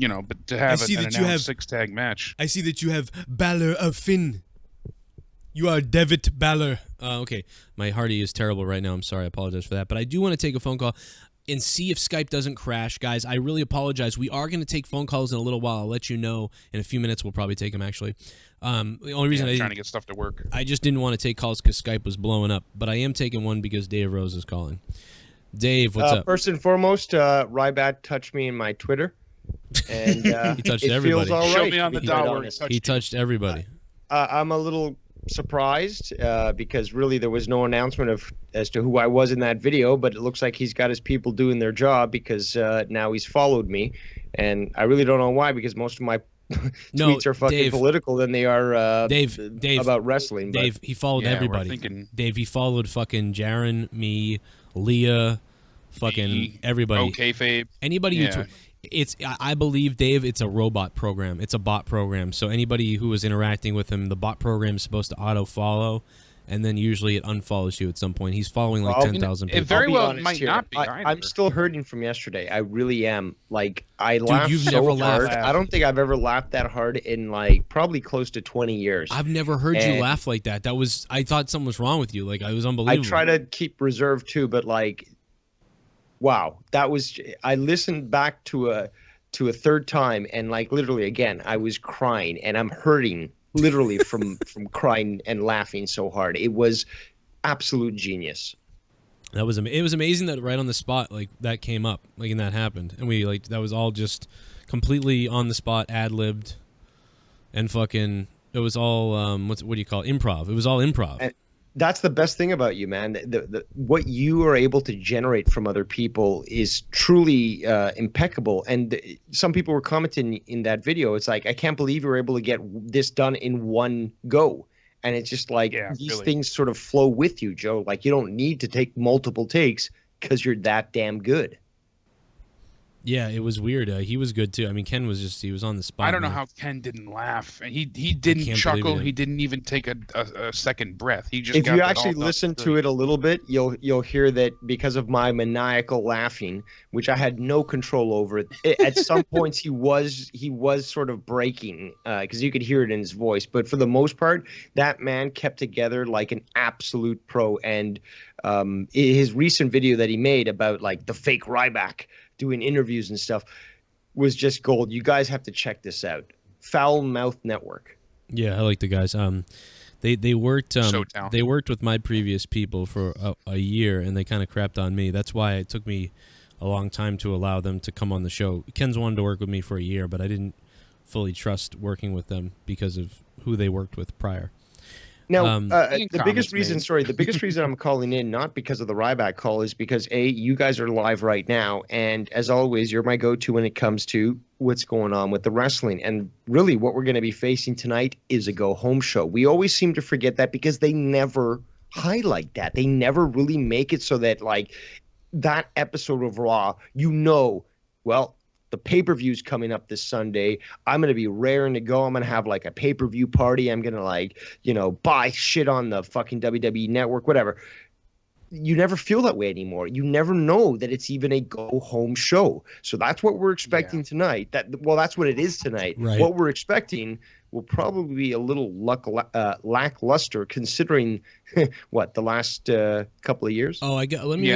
But to have an announced 6-tag match. I see that you have Balor of Finn. You are Devitt Balor. Okay, my Hardy is terrible right now. I'm sorry. I apologize for that. But I do want to take a phone call and see if Skype doesn't crash. Guys, I really apologize. We are going to take phone calls in a little while. I'll let you know in a few minutes. We'll probably take them, actually. The only reason I'm trying to get stuff to work. I just didn't want to take calls because Skype was blowing up. But I am taking one because Dave Rose is calling. Dave, what's up? First and foremost, Ryback touched me in my Twitter. And he touched everybody. Feels all right, show me on the dot where he touched everybody. I'm a little surprised because really there was no announcement as to who I was in that video, but it looks like he's got his people doing their job because now he's followed me, and I really don't know why, because most of my tweets are fucking political than they are Dave about wrestling. Dave, he followed everybody. Dave, he followed fucking Jaren, me, Leah, fucking everybody. Okay, Fabe. Anybody who I believe, Dave, it's a robot program. It's a bot program. So anybody who is interacting with him, the bot program is supposed to auto-follow, and then usually it unfollows you at some point. He's following like 10,000 people. It very well might not be. I'm still hurting from yesterday. I really am. Like, I laughed you've so never hard. laughed. I don't think I've ever laughed that hard in like probably close to 20 years. I've never heard you laugh like that. I thought something was wrong with you. Like, it was unbelievable. I try to keep reserve too, but like, wow, I listened back to a third time, and like literally again, I was crying, and I'm hurting literally from crying and laughing so hard. It was absolute genius. It was amazing that right on the spot, like, that came up, like, and that happened, and we like that was all just completely on the spot, ad-libbed, and fucking it was all what do you call it? Improv. It was all improv. And that's the best thing about you, man. What you are able to generate from other people is truly impeccable. And some people were commenting in that video, it's like, I can't believe you were able to get this done in one go. And it's just like these things sort of flow with you, Joe. Like, you don't need to take multiple takes because you're that damn good. Yeah, it was weird. He was good too. I mean, Ken was he was on the spot. I don't know how Ken didn't laugh. He didn't chuckle. He didn't even take a second breath. He just. If you actually listen to it a little bit, you'll hear that because of my maniacal laughing, which I had no control over. At some points he was sort of breaking because you could hear it in his voice. But for the most part, that man kept together like an absolute pro. And his recent video that he made about like the fake Ryback doing interviews and stuff was just gold. You guys have to check this out. Foul Mouth Network. Yeah, I like the guys. They worked they worked with my previous people for a year, and they kind of crapped on me. That's why it took me a long time to allow them to come on the show. Ken's wanted to work with me for a year, but I didn't fully trust working with them because of who they worked with prior. Now, the biggest reason I'm calling in, not because of the Ryback call, is because you guys are live right now, and as always, you're my go-to when it comes to what's going on with the wrestling. And really, what we're going to be facing tonight is a go-home show. We always seem to forget that because they never highlight that. They never really make it so that, like, that episode of Raw, well, the pay-per-view's coming up this Sunday. I'm going to be raring to go. I'm going to have like a pay-per-view party. I'm going to buy shit on the fucking WWE network, whatever. you never feel that way anymore. You never know that it's even a go-home show. So that's what we're expecting tonight. That's what it is tonight. Right. What we're expecting will probably be a little lackluster, considering what the last couple of years. Oh, let me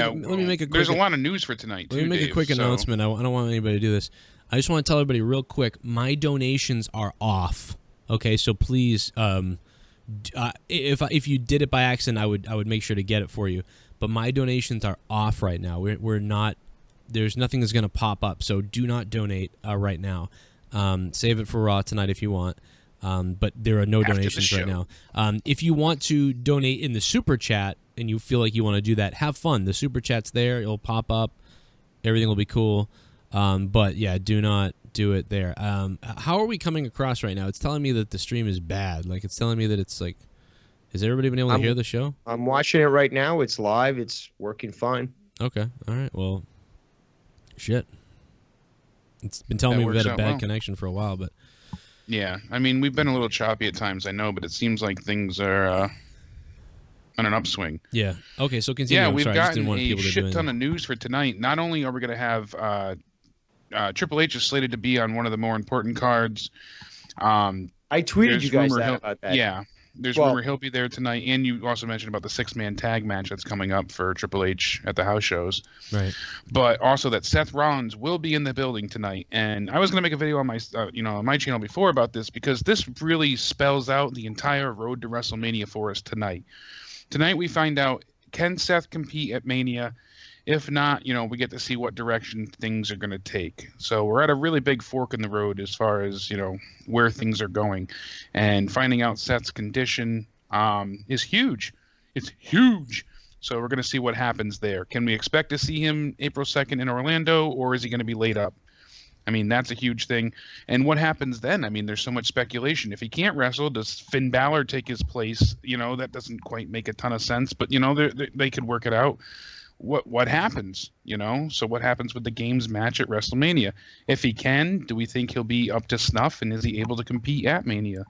make a quick. There's a lot of news for tonight. Let me make a quick announcement. I don't want anybody to do this. I just want to tell everybody real quick. My donations are off. Okay, so please, if you did it by accident, I would make sure to get it for you. But my donations are off right now. We're not. There's nothing that's going to pop up. So do not donate right now. Save it for Raw tonight if you want. But there are no donations right now. If you want to donate in the super chat and you feel like you want to do that, have fun. The super chat's there. It'll pop up. Everything will be cool. But yeah, do not do it there. How are we coming across right now? It's telling me that the stream is bad. Like, it's telling me that it's like, has everybody been able to hear the show? I'm watching it right now. It's live. It's working fine. Okay. All right. Well, shit. It's been telling me we've had a bad connection for a while, but. Yeah, I mean, we've been a little choppy at times, I know, but it seems like things are on an upswing. Yeah. Okay, so continue. Yeah, we've gotten a shit ton of news for tonight. Not only are we going to have Triple H is slated to be on one of the more important cards. I tweeted you guys about that. Yeah. There's rumor he'll be there tonight, and you also mentioned about the 6-man tag match that's coming up for Triple H at the house shows. Right. But also that Seth Rollins will be in the building tonight, and I was going to make a video on my, on my channel before about this because this really spells out the entire road to WrestleMania for us tonight. Tonight we find out, can Seth compete at Mania? If not, we get to see what direction things are going to take. So we're at a really big fork in the road as far as, where things are going. And finding out Seth's condition is huge. It's huge. So we're going to see what happens there. Can we expect to see him April 2nd in Orlando, or is he going to be laid up? I mean, that's a huge thing. And what happens then? I mean, there's so much speculation. If he can't wrestle, does Finn Balor take his place? That doesn't quite make a ton of sense. But, they could work it out. What happens, So what happens with the Games match at WrestleMania? If he can, do we think he'll be up to snuff, and is he able to compete at Mania?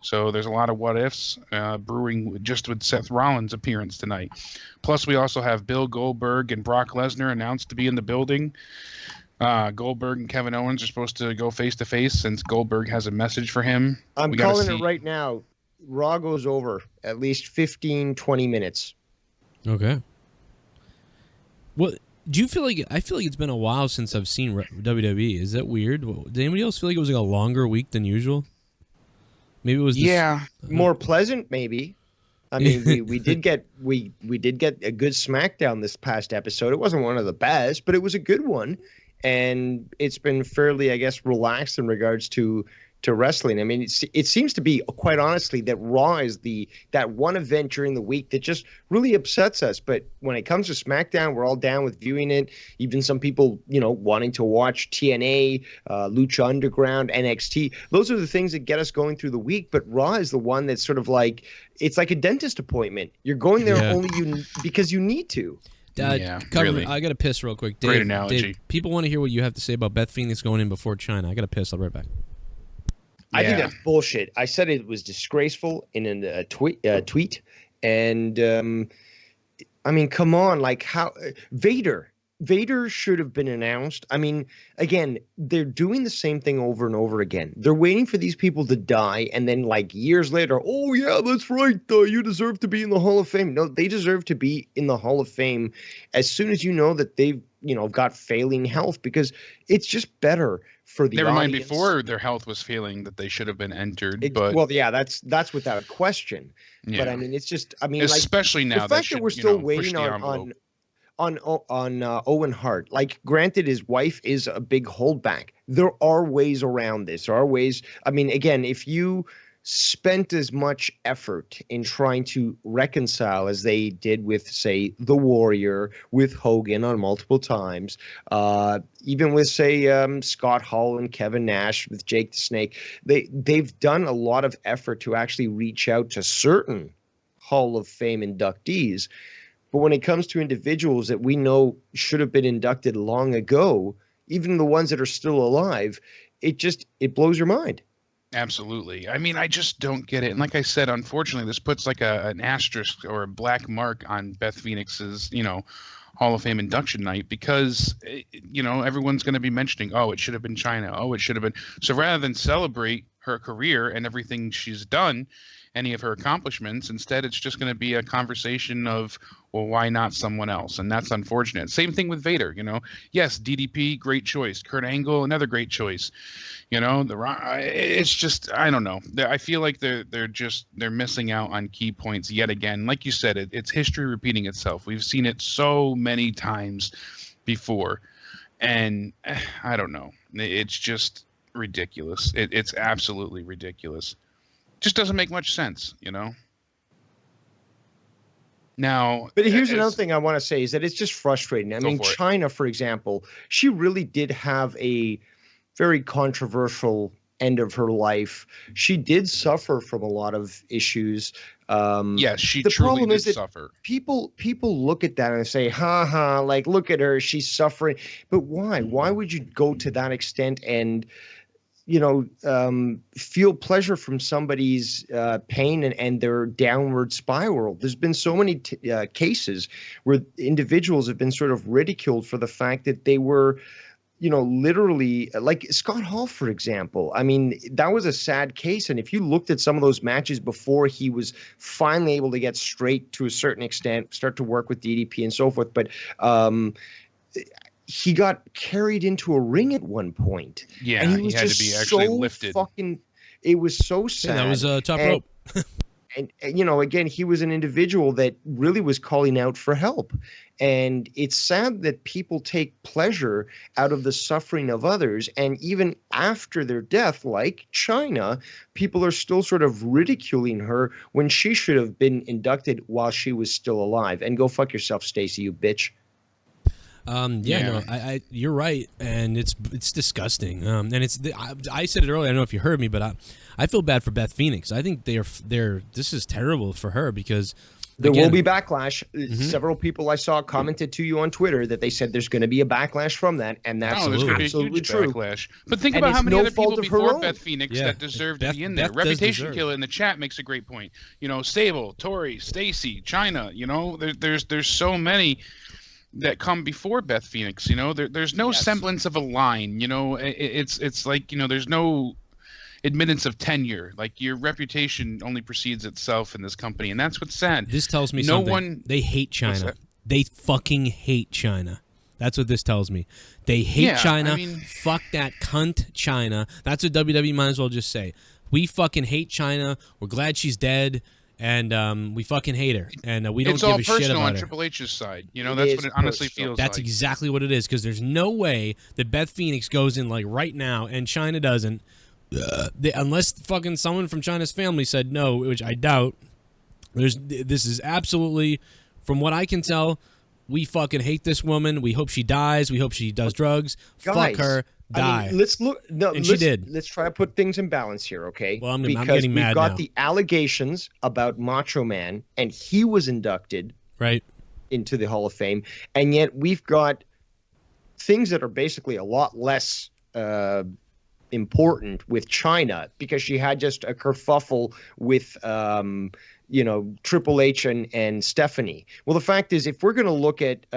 So there's a lot of what-ifs brewing just with Seth Rollins' appearance tonight. Plus, we also have Bill Goldberg and Brock Lesnar announced to be in the building. Goldberg and Kevin Owens are supposed to go face-to-face since Goldberg has a message for him. I'm calling it right now. Raw goes over at least 15, 20 minutes. Okay. Well, do you feel like I feel like it's been a while since I've seen WWE? Is that weird? Did anybody else feel like it was like a longer week than usual? Maybe it was more pleasant. Maybe. I mean, we did get a good SmackDown this past episode. It wasn't one of the best, but it was a good one, and it's been fairly, I guess, relaxed in regards to wrestling. I mean, it seems to be, quite honestly, that Raw is that one event during the week that just really upsets us. But when it comes to SmackDown, we're all down with viewing it. Even some people, wanting to watch TNA, Lucha Underground, NXT. Those are the things that get us going through the week. But Raw is the one that's sort of like, it's like a dentist appointment. You're going there only because you need to. Really. I got to piss real quick. Dave, great analogy. Dave, people want to hear what you have to say about Beth Phoenix going in before China. I got to piss. I'll be right back. I think that's bullshit. I said it was disgraceful in a tweet, and I mean, come on, like how Vader should have been announced. I mean, again, they're doing the same thing over and over again. They're waiting for these people to die, and then like years later, oh yeah, that's right, you deserve to be in the Hall of Fame. No, they deserve to be in the Hall of Fame as soon as you know that they've got failing health, because it's just better for the audience. Mind, before their health was failing that they should have been entered. That's without a question. Yeah. But I mean, it's just, especially now, the fact that we're still waiting on Owen Hart. Like, granted, his wife is a big holdback. There are ways around this. There are ways. I mean, again, if you spent as much effort in trying to reconcile as they did with, say, The Warrior, with Hogan on multiple times, even with, say, Scott Hall and Kevin Nash, with Jake the Snake, they've done a lot of effort to actually reach out to certain Hall of Fame inductees. But when it comes to individuals that we know should have been inducted long ago, even the ones that are still alive, it blows your mind. Absolutely. I mean, I just don't get it. And like I said, unfortunately, this puts like an asterisk or a black mark on Beth Phoenix's, Hall of Fame induction night because, everyone's going to be mentioning, oh, it should have been China. Oh, it should have been. So rather than celebrate her career and everything she's done, any of her accomplishments, instead it's just going to be a conversation of, well, why not someone else? And that's unfortunate. Same thing with Vader, Yes, DDP, great choice. Kurt Angle, another great choice. It's just, I don't know. I feel like they're missing out on key points yet again. Like you said, it's history repeating itself. We've seen it so many times before. And I don't know. It's just ridiculous. It's absolutely ridiculous. Just doesn't make much sense, Now, but here's another thing I want to say is that it's just frustrating. I mean, China, for example, she really did have a very controversial end of her life. She did suffer from a lot of issues. Yes, she truly did suffer. People look at that and say, ha ha, like, look at her, she's suffering. But why? Why would you go to that extent and feel pleasure from somebody's pain and their downward spiral? There's been so many cases where individuals have been sort of ridiculed for the fact that they were, literally, like Scott Hall, for example. I mean, that was a sad case. And if you looked at some of those matches before he was finally able to get straight to a certain extent, start to work with DDP and so forth, but he got carried into a ring at one point. Yeah, and he had to be actually lifted. It was so sad. Yeah, that was top rope. And again, he was an individual that really was calling out for help. And it's sad that people take pleasure out of the suffering of others. And even after their death, like China, people are still sort of ridiculing her when she should have been inducted while she was still alive. And go fuck yourself, Stacey, you bitch. You're right, and it's disgusting. And I said it earlier. I don't know if you heard me, but I feel bad for Beth Phoenix. I think this is terrible for her because there will be backlash. Mm-hmm. Several people I saw commented to you on Twitter that they said there's going to be a backlash from that, and that's absolutely true. Backlash. But think about how many other people before Beth Phoenix that deserve to be in there. Reputation Killer in the chat makes a great point. Sable, Tori, Stacy, China. There's so many that come before Beth Phoenix. There's no semblance of a line. It's like there's no admittance of tenure. Like, your reputation only precedes itself in this company, and that's what's sad. This tells me something. They hate China. They fucking hate China. That's what this tells me. They hate China. Fuck that cunt China. That's what WWE might as well just say. We fucking hate China. We're glad she's dead. And we fucking hate her, and we don't give a shit about her. It's all personal on Triple H's side. That's what it honestly feels like. That's exactly what it is, because there's no way that Beth Phoenix goes in like right now and China doesn't. Unless fucking someone from China's family said no, which I doubt. This is absolutely, from what I can tell, we fucking hate this woman. We hope she dies. We hope she does drugs. Guys, fuck her. Die. Let's look. No, and she did. Let's try to put things in balance here, okay? Well, I'm getting mad now. We've got the allegations about Macho Man, and he was inducted into the Hall of Fame, and yet we've got things that are basically a lot less important with China, because she had just a kerfuffle with Triple H and Stephanie. Well, the fact is, if we're going to look at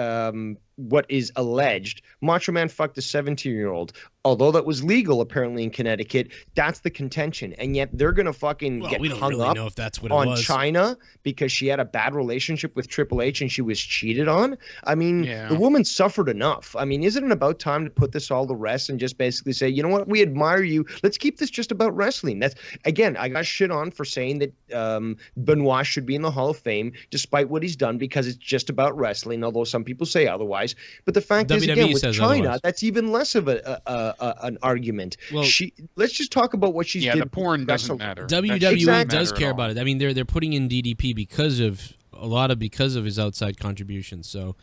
what is alleged, Macho Man fucked a 17-year-old. Although that was legal apparently in Connecticut, that's the contention. And yet they're going to fucking get hung up know if that's what on China because she had a bad relationship with Triple H and she was cheated on. I mean, the woman suffered enough. I mean, isn't it about time to put this all to rest and just basically say, you know what, we admire you. Let's keep this just about wrestling. That's, again, I got shit on for saying that Benoit should be in the Hall of Fame despite what he's done because it's just about wrestling, although some people say otherwise. But the fact is, again, with China, otherwise. That's even less of an argument. Well, let's just talk about what she's did. Yeah, the porn doesn't matter. WWE does care about it. I mean, they're putting in DDP because of his outside contributions. So,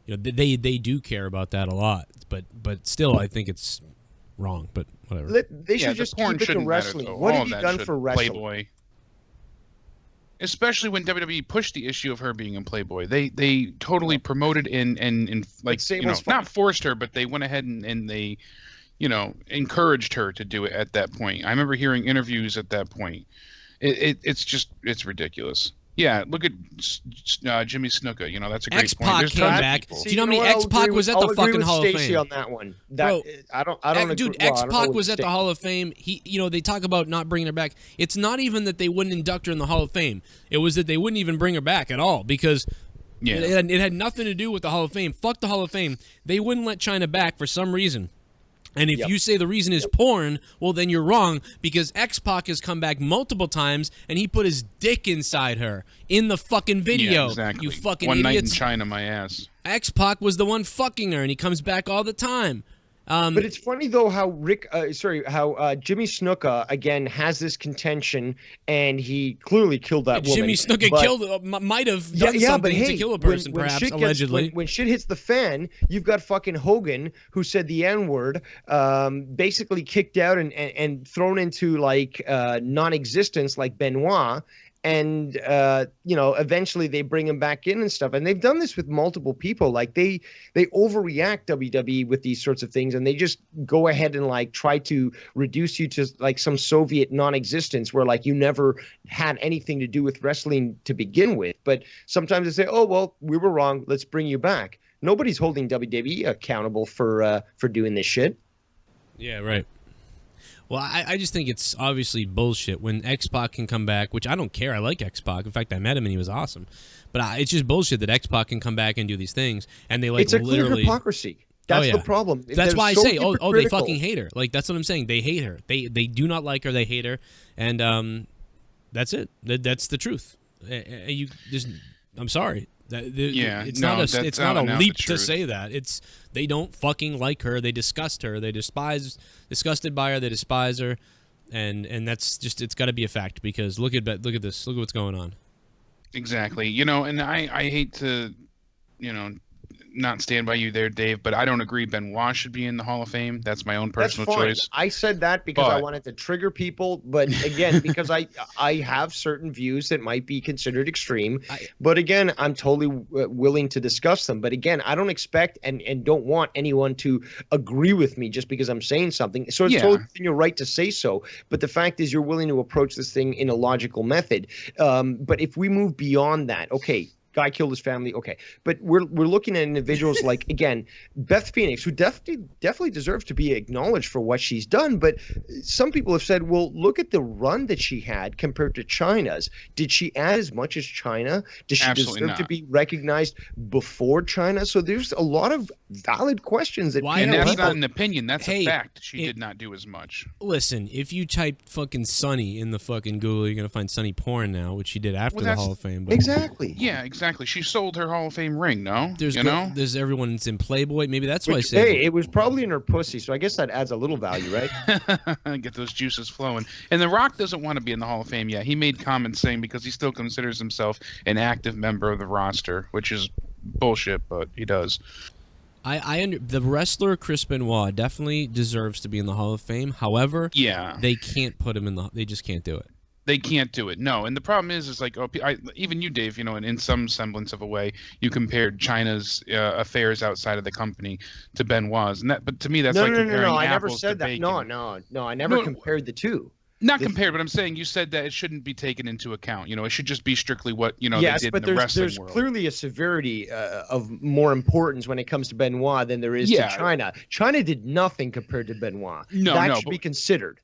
they do care about that a lot. But still, I think it's wrong. But whatever. They should just keep it to wrestling. Matter, what have you done for wrestling? Playboy. Especially when WWE pushed the issue of her being in Playboy, they totally promoted and like not forced her, but they went ahead and they encouraged her to do it at that point. I remember hearing interviews at that point. It's ridiculous. Yeah, look at Jimmy Snuka. That's a great point. X-Pac came back. Do you know how many X-Pac was at the fucking Hall of Fame? On that one. Bro, I don't dude, X-Pac was at the Hall of Fame. They talk about not bringing her back. It's not even that they wouldn't induct her in the Hall of Fame. It was that they wouldn't even bring her back at all because it had nothing to do with the Hall of Fame. Fuck the Hall of Fame. They wouldn't let China back for some reason. And if you say the reason is porn, well, then you're wrong because X-Pac has come back multiple times and he put his dick inside her in the fucking video. Yeah, exactly. You fucking One idiots. night in China, my ass. X-Pac was the one fucking her and he comes back all the time. But it's funny though how Jimmy Snuka again has this contention, and he clearly killed that woman. Jimmy Snuka might have done something to kill a person, perhaps allegedly. When shit hits the fan, you've got fucking Hogan who said the N-word, basically kicked out and thrown into like non-existence like Benoit. And eventually they bring him back in and stuff, and they've done this with multiple people. Like they overreact, WWE, with these sorts of things, and they just go ahead and like try to reduce you to like some Soviet non-existence where like you never had anything to do with wrestling to begin with. But sometimes they say, "Oh well, we were wrong. Let's bring you back." Nobody's holding WWE accountable for doing this shit. Yeah, right. Well, I just think it's obviously bullshit when X-Pac can come back, which I don't care. I like X-Pac. In fact, I met him and he was awesome. But it's just bullshit that X-Pac can come back and do these things, and they like it's a literally clear hypocrisy. That's the problem. That's why I say, they fucking hate her. Like that's what I'm saying. They hate her. They do not like her. They hate her, and that's it. That's the truth. I'm sorry. It's not a leap to say that. They don't fucking like her. They disgust her. They disgusted by her. They despise her, and that's just it's got to be a fact because look at this. Look at what's going on. Exactly. And I hate to, not stand by you there, Dave, but I don't agree Benoit should be in the Hall of Fame. That's my own personal choice. I said that because I wanted to trigger people, but again, because I have certain views that might be considered extreme. But again, I'm totally willing to discuss them. But again, I don't expect and don't want anyone to agree with me just because I'm saying something. So it's totally within your right to say so. But the fact is, you're willing to approach this thing in a logical method. But if we move beyond that, okay. Guy killed his family, okay, but we're looking at individuals like again Beth Phoenix, who definitely deserves to be acknowledged for what she's done. But some people have said, well, look at the run that she had compared to China's. Did she add as much as China? Does she deserve to be recognized before China? So there's a lot of valid questions that. And that's not an opinion. That's a fact. She did not do as much. Listen, if you type fucking Sunny in the fucking Google, you're gonna find Sunny porn now, which she did after the Hall of Fame. But exactly. Yeah, exactly. She sold her Hall of Fame ring, no? There's everyone that's in Playboy. Maybe that's why I say. Hey, it was probably in her pussy, so I guess that adds a little value, right? Get those juices flowing. And The Rock doesn't want to be in the Hall of Fame yet. He made comments saying because he still considers himself an active member of the roster, which is bullshit, but he does. The wrestler Chris Benoit definitely deserves to be in the Hall of Fame. However, they can't put him in they just can't do it. They can't do it, no. And the problem is like, even you, Dave, in some semblance of a way, you compared China's affairs outside of the company to Benoit's, but to me, that's comparing No. I never apples said to that. bacon. No. I never compared the two. Not compared, but I'm saying you said that it shouldn't be taken into account. It should just be strictly what they did but in the wrestling there's world. Clearly a severity of more importance when it comes to Benoit than there is to China. China did nothing compared to Benoit. That should be considered.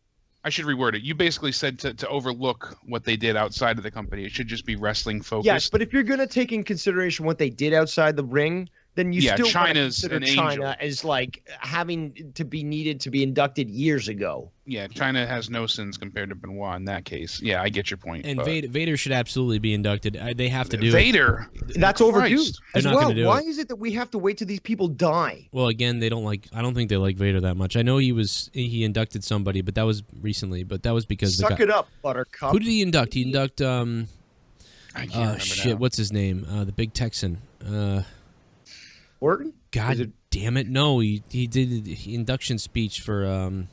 I should reword it. You basically said to overlook what they did outside of the company. It should just be wrestling focused. Yes, but if you're going to take in consideration what they did outside the ring, then you still China's want to consider China as like having to be needed to be inducted years ago. Yeah, China has no sins compared to Benoit in that case. Yeah, I get your point. And Vader should absolutely be inducted. They have to do Vader. That's overdue as well. Why is it that we have to wait till these people die? Well, again, I don't think they like Vader that much. I know he inducted somebody, but that was recently. But that was because Suck it up, Buttercup. Who did he induct? He inducted I can't remember now. What's his name? The big Texan. Orton? God damn it! No, he did the induction speech for.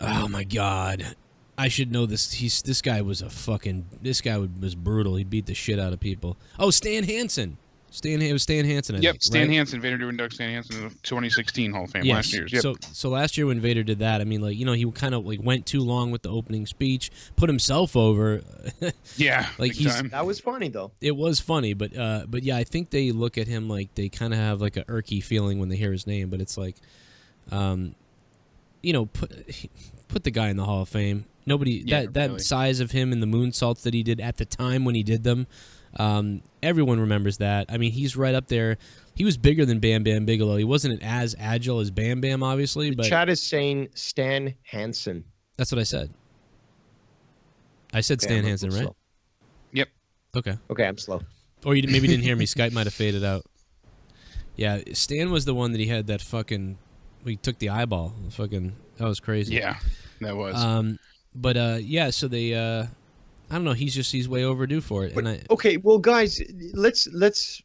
Oh my God, I should know this. This guy was was brutal. He beat the shit out of people. Oh, Stan Hansen. It was Stan Hansen. I Yep, think, Stan right? Hansen. Vader inducted Stan Hansen in the 2016 Hall of Fame last year's. Yep. So last year when Vader did that, I mean, like, you know, he kind of like went too long with the opening speech, put himself over. Yeah, like that was funny though. It was funny, but yeah, I think they look at him like they kind of have like a irky feeling when they hear his name. But it's like, you know, put the guy in the Hall of Fame. Nobody that really. Size of him and the moonsaults that he did at the time when he did them. Everyone remembers that. I mean, he's right up there. He was bigger than Bam Bam Bigelow. He wasn't as agile as Bam Bam, obviously. But Chad is saying Stan Hansen. That's what I said. I said Stan Hansen, right? Slow. Yep. Okay. Okay, I'm slow. Or you maybe didn't hear me. Skype might have faded out. Yeah, Stan was the one that he had that fucking. We took the eyeball. That was crazy. Yeah, that was. But yeah, so they. I don't know. He's way overdue for it. But, okay, well, guys, let's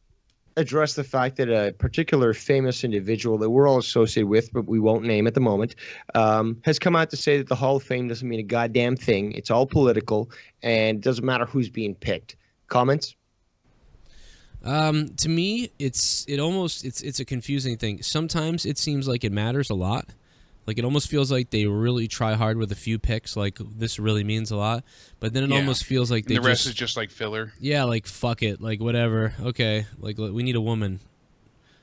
address the fact that a particular famous individual that we're all associated with, but we won't name at the moment, has come out to say that the Hall of Fame doesn't mean a goddamn thing. It's all political, and it doesn't matter who's being picked. Comments? To me, it's a confusing thing. Sometimes it seems like it matters a lot. Like, it almost feels like they really try hard with a few picks, like, this really means a lot. But then it almost feels like the rest is just like filler. Yeah, like, fuck it. Like, whatever. Okay. Like, we need a woman.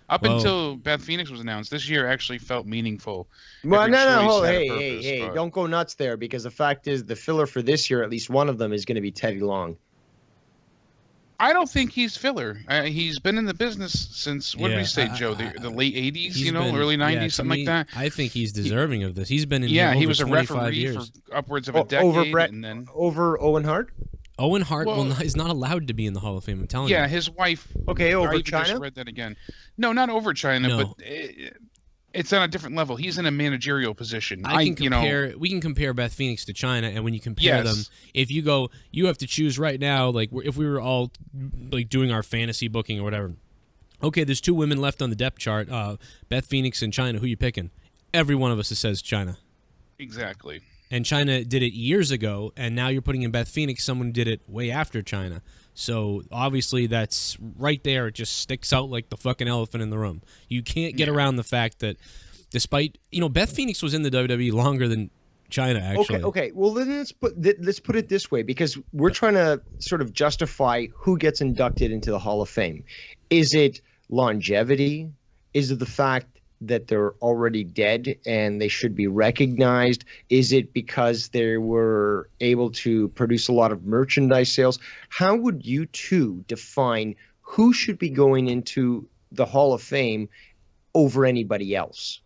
Until Beth Phoenix was announced, this year actually felt meaningful. Well, hey, don't go nuts there, because the fact is the filler for this year, at least one of them, is going to be Teddy Long. I don't think he's filler. He's been in the business since, what did we say, Joe? The late 80s, early 90s, something like that. I think he's deserving of this. He's been in he was a referee years. for upwards of a decade. Over Owen Hart? Owen Hart is not allowed to be in the Hall of Fame, I'm telling you. Yeah, his wife. Okay, over China? I just read that again. No, not over China, but it's on a different level. He's in a managerial position. We can compare Beth Phoenix to China, and when you compare them, if you go, you have to choose right now, like if we were all like doing our fantasy booking or whatever. Okay, there's 2 women left on the depth chart, Beth Phoenix and China. Who you picking? Every one of us says China. Exactly. And China did it years ago, and now you're putting in Beth Phoenix. Someone did it way after China. So obviously that's right there. It just sticks out like the fucking elephant in the room. You can't get around the fact that despite, Beth Phoenix was in the WWE longer than China, actually. Okay. Well, then let's put it this way, because we're trying to sort of justify who gets inducted into the Hall of Fame. Is it longevity? Is it the fact that they're already dead and they should be recognized? Is it because they were able to produce a lot of merchandise sales? How would you two define who should be going into the Hall of Fame over anybody else?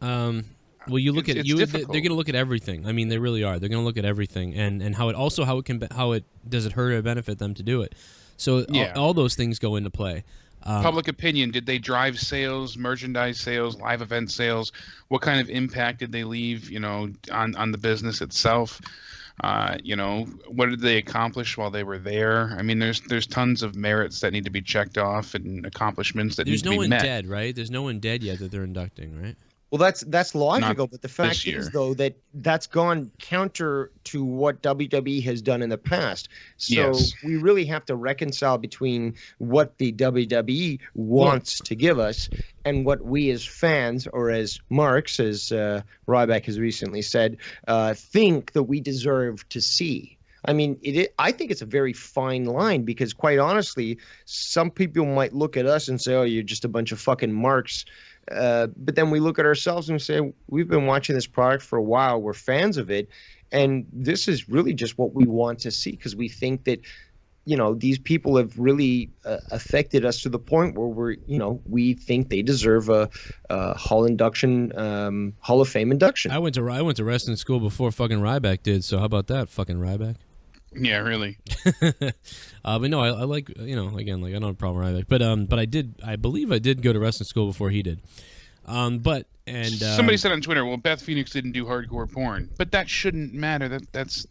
Well, you look at they're going to look at everything. I mean, they really are. They're going to look at everything, and how it does it hurt or benefit them to do it. So all those things go into play. Public opinion, did they drive sales, merchandise sales, live event sales? What kind of impact did they leave, on the business itself? What did they accomplish while they were there? I mean, there's tons of merits that need to be checked off and accomplishments that need to be met. There's no one dead, right? There's no one dead yet that they're inducting, right? Well, that's logical, but the fact is, though, that's gone counter to what WWE has done in the past. So we really have to reconcile between what the WWE wants to give us and what we as fans, or as Marks, as Ryback has recently said, think that we deserve to see. I mean, I think it's a very fine line, because quite honestly, some people might look at us and say, oh, you're just a bunch of fucking marks. But then we look at ourselves and say, we've been watching this product for a while. We're fans of it. And this is really just what we want to see, because we think that, these people have really affected us to the point where we think they deserve a Hall of Fame induction. I went to wrestling school before fucking Ryback did. So how about that, fucking Ryback? Yeah, really. But no, I like, again, like, I don't have a problem with Ryback, but I believe I did go to wrestling school before he did. Somebody said on Twitter, well, Beth Phoenix didn't do hardcore porn, but that shouldn't matter. That's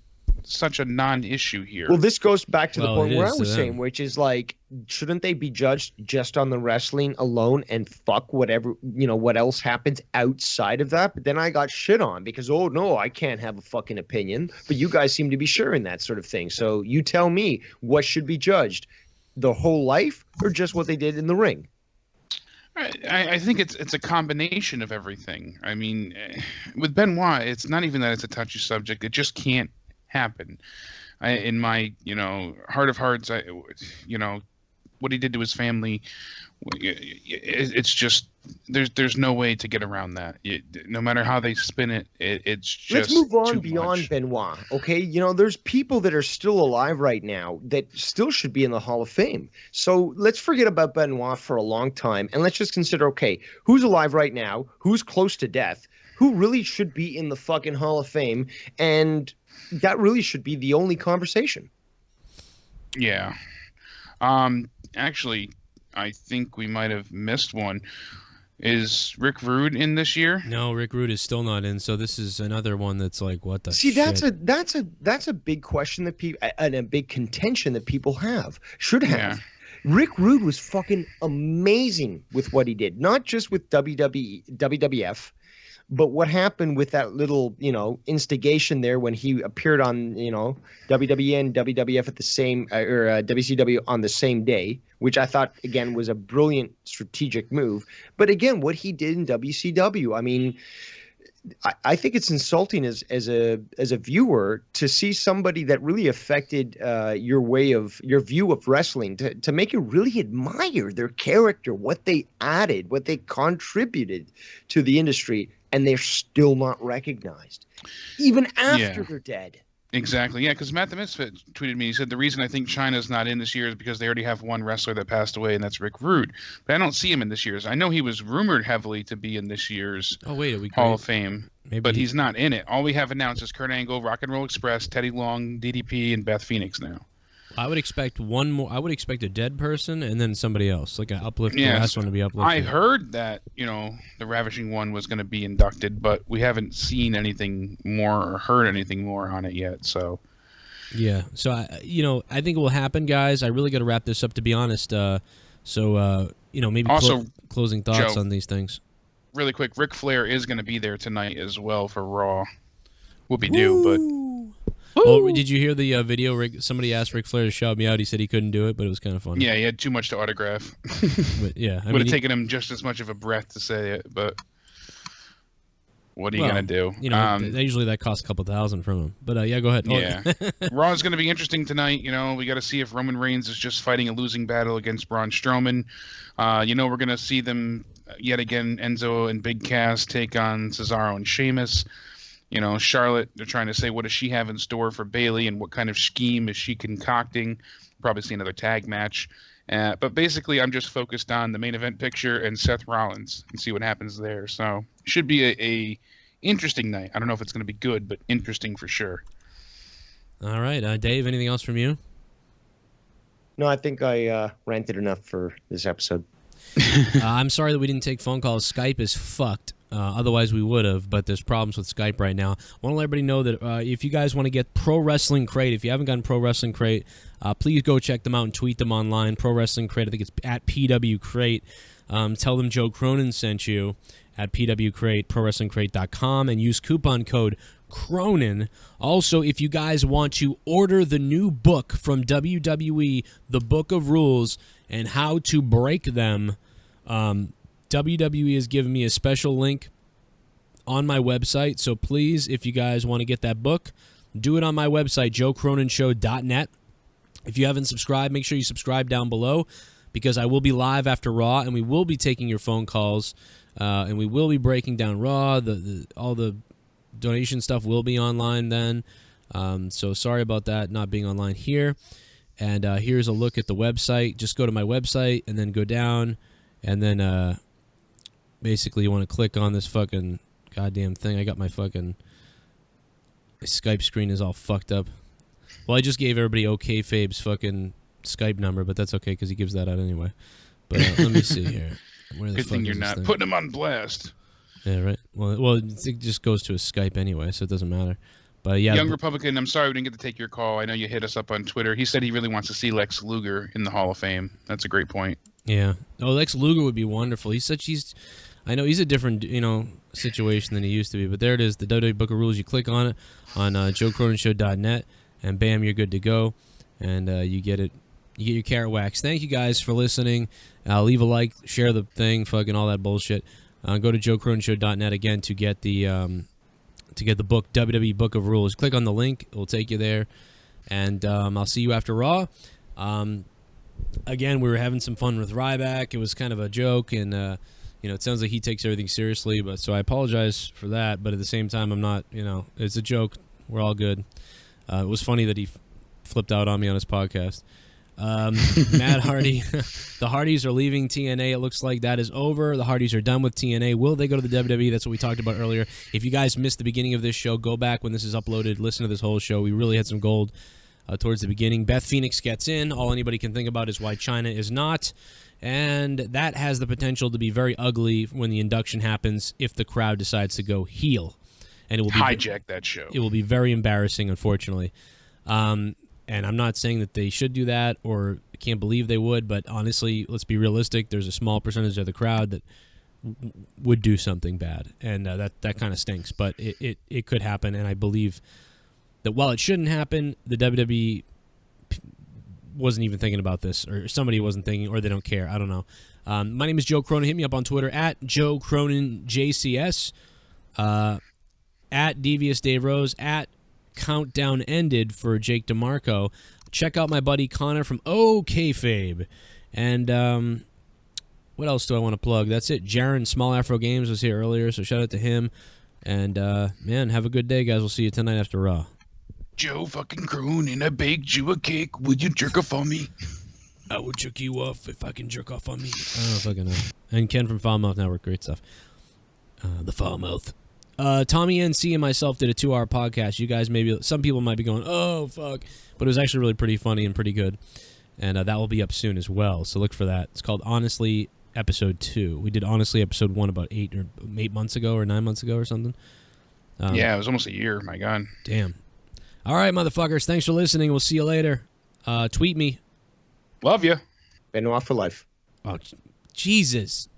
such a non-issue here. Well, this goes back to the point where I was saying, which is like, shouldn't they be judged just on the wrestling alone and fuck whatever, what else happens outside of that? But then I got shit on because, oh no, I can't have a fucking opinion. But you guys seem to be sharing that sort of thing. So you tell me what should be judged. the whole life or just what they did in the ring? I think it's a combination of everything. I mean, with Benoit, it's not even that it's a touchy subject. It just can't happen. In my, heart of hearts, what he did to his family, it's just there's no way to get around that. No matter how they spin it, it's just let's move on too beyond much. Benoit. Okay, there's people that are still alive right now that still should be in the Hall of Fame. So let's forget about Benoit for a long time and let's just consider, okay, who's alive right now, who's close to death, who really should be in the fucking Hall of Fame, and that really should be the only conversation. Yeah. Actually, I think we might have missed one. Is Rick Rude in this year? No, Rick Rude is still not in. So this is another one that's like, what the shit? That's a big question that people and a big contention that people should have. Yeah. Rick Rude was fucking amazing with what he did, not just with WWF, but what happened with that little, instigation there when he appeared on, WWE and WWF at the same, or WCW on the same day, which I thought, again, was a brilliant strategic move. But again, what he did in WCW, I mean, I think it's insulting as a viewer to see somebody that really affected your view of wrestling, to make you really admire their character, what they added, what they contributed to the industry, and they're still not recognized, even after they're dead. Exactly. Yeah, because Matt the Misfit tweeted me. He said, the reason I think China's not in this year is because they already have one wrestler that passed away, and that's Rick Rude. But I don't see him in this year's. I know he was rumored heavily to be in this year's Hall of Fame, but he's not in it. All we have announced is Kurt Angle, Rock and Roll Express, Teddy Long, DDP, and Beth Phoenix now. I would expect one more. I would expect a dead person and then somebody else, like an uplift. The last one to be uplifted. I heard that the Ravishing One was going to be inducted, but we haven't seen anything more or heard anything more on it yet. So yeah, so I think it will happen, guys. I really got to wrap this up, to be honest. Maybe also closing thoughts Joe, on these things. Really quick, Ric Flair is going to be there tonight as well for Raw. Whoopie-doo, but. Oh, did you hear the video? Somebody asked Ric Flair to shout me out. He said he couldn't do it, but it was kind of funny. Yeah, he had too much to autograph. But yeah, would have taken him just as much of a breath to say it, but what are you gonna do? Usually that costs a couple $1,000 from him. But yeah, go ahead. Yeah, Raw is gonna be interesting tonight. We got to see if Roman Reigns is just fighting a losing battle against Braun Strowman. We're gonna see them yet again, Enzo and Big Cass take on Cesaro and Sheamus. Charlotte, they're trying to say, what does she have in store for Bayley and what kind of scheme is she concocting? Probably see another tag match. But basically, I'm just focused on the main event picture and Seth Rollins and see what happens there. So should be a interesting night. I don't know if it's going to be good, but interesting for sure. All right. Dave, anything else from you? No, I think I ranted enough for this episode. I'm sorry that we didn't take phone calls. Skype is fucked. Otherwise, we would have, but there's problems with Skype right now. I want to let everybody know that if you guys want to get Pro Wrestling Crate, if you haven't gotten Pro Wrestling Crate, please go check them out and tweet them online. Pro Wrestling Crate, I think it's at PW Crate. Tell them Joe Cronin sent you at PW Crate, ProWrestlingCrate.com, and use coupon code Cronin. Also, if you guys want to order the new book from WWE, The Book of Rules, and how to break them, WWE has given me a special link on my website. So please, if you guys want to get that book, do it on my website, joecroninshow.net. If you haven't subscribed, make sure you subscribe down below, because I will be live after Raw, and we will be taking your phone calls, and we will be breaking down Raw. All the donation stuff will be online then. So sorry about that not being online here. And here's a look at the website. Just go to my website and then go down, and then basically you want to click on this fucking goddamn thing. I got my fucking Skype screen is all fucked up. Well, I just gave everybody OK Fabe's fucking Skype number, but that's okay because he gives that out anyway. But let me see here. Where the Good fuck thing is you're this not thing? putting him on blast. Yeah, right. Well, it just goes to his Skype anyway, so it doesn't matter. But yeah, Young Republican, I'm sorry we didn't get to take your call. I know you hit us up on Twitter. He said he really wants to see Lex Luger in the Hall of Fame. That's a great point. Yeah. Oh, Lex Luger would be wonderful. I know he's a different, situation than he used to be, but there it is, the WWE Book of Rules. You click on it on joecroninshow.net, and bam, you're good to go, and you get it you get your carrot wax. Thank you guys for listening. Leave a like, share the thing, fucking all that bullshit. Go to joecroninshow.net again to get the book, WWE Book of Rules. Click on the link; it will take you there. And I'll see you after Raw. Again, we were having some fun with Ryback. It was kind of a joke, and it sounds like he takes everything seriously. But so I apologize for that. But at the same time, I'm not. It's a joke. We're all good. It was funny that he flipped out on me on his podcast. Matt Hardy, the Hardys are leaving TNA. It looks like that is over. The Hardys are done with TNA. Will they go to the WWE? That's what we talked about earlier. If you guys missed the beginning of this show, go back when this is uploaded. Listen to this whole show. We really had some gold towards the beginning. Beth Phoenix gets in. All anybody can think about is why China is not. And that has the potential to be very ugly when the induction happens if the crowd decides to go heel. And it will hijack that show. It will be very embarrassing, unfortunately. And I'm not saying that they should do that or can't believe they would, but honestly, let's be realistic. There's a small percentage of the crowd that would do something bad, and that kind of stinks. But it could happen, and I believe that while it shouldn't happen, the WWE wasn't even thinking about this, or somebody wasn't thinking, or they don't care. I don't know. My name is Joe Cronin. Hit me up on Twitter at Joe Cronin JCS, at Devious Dave Rose, at Countdown Ended for Jake DeMarco. Check out my buddy Connor from Kayfabe. And what else do I want to plug? That's it. Jaron Small Afro Games was here earlier, so shout out to him. And man, have a good day, guys. We'll see you tonight after Raw. Joe fucking Cronin, I baked you a cake. Would you jerk off on me? I would jerk you off if I can jerk off on me. I don't know if I can. And Ken from Foul Mouth Network, great stuff. The Foul Mouth. Tommy NC and myself did a 2-hour podcast. You guys some people might be going, oh, fuck. But it was actually really pretty funny and pretty good. And that will be up soon as well. So look for that. It's called Honestly Episode 2. We did Honestly Episode 1 about 8 months ago or 9 months ago or something. Yeah, it was almost a year. My God. Damn. All right, motherfuckers. Thanks for listening. We'll see you later. Tweet me. Love you. Benoit for life. Oh, Jesus.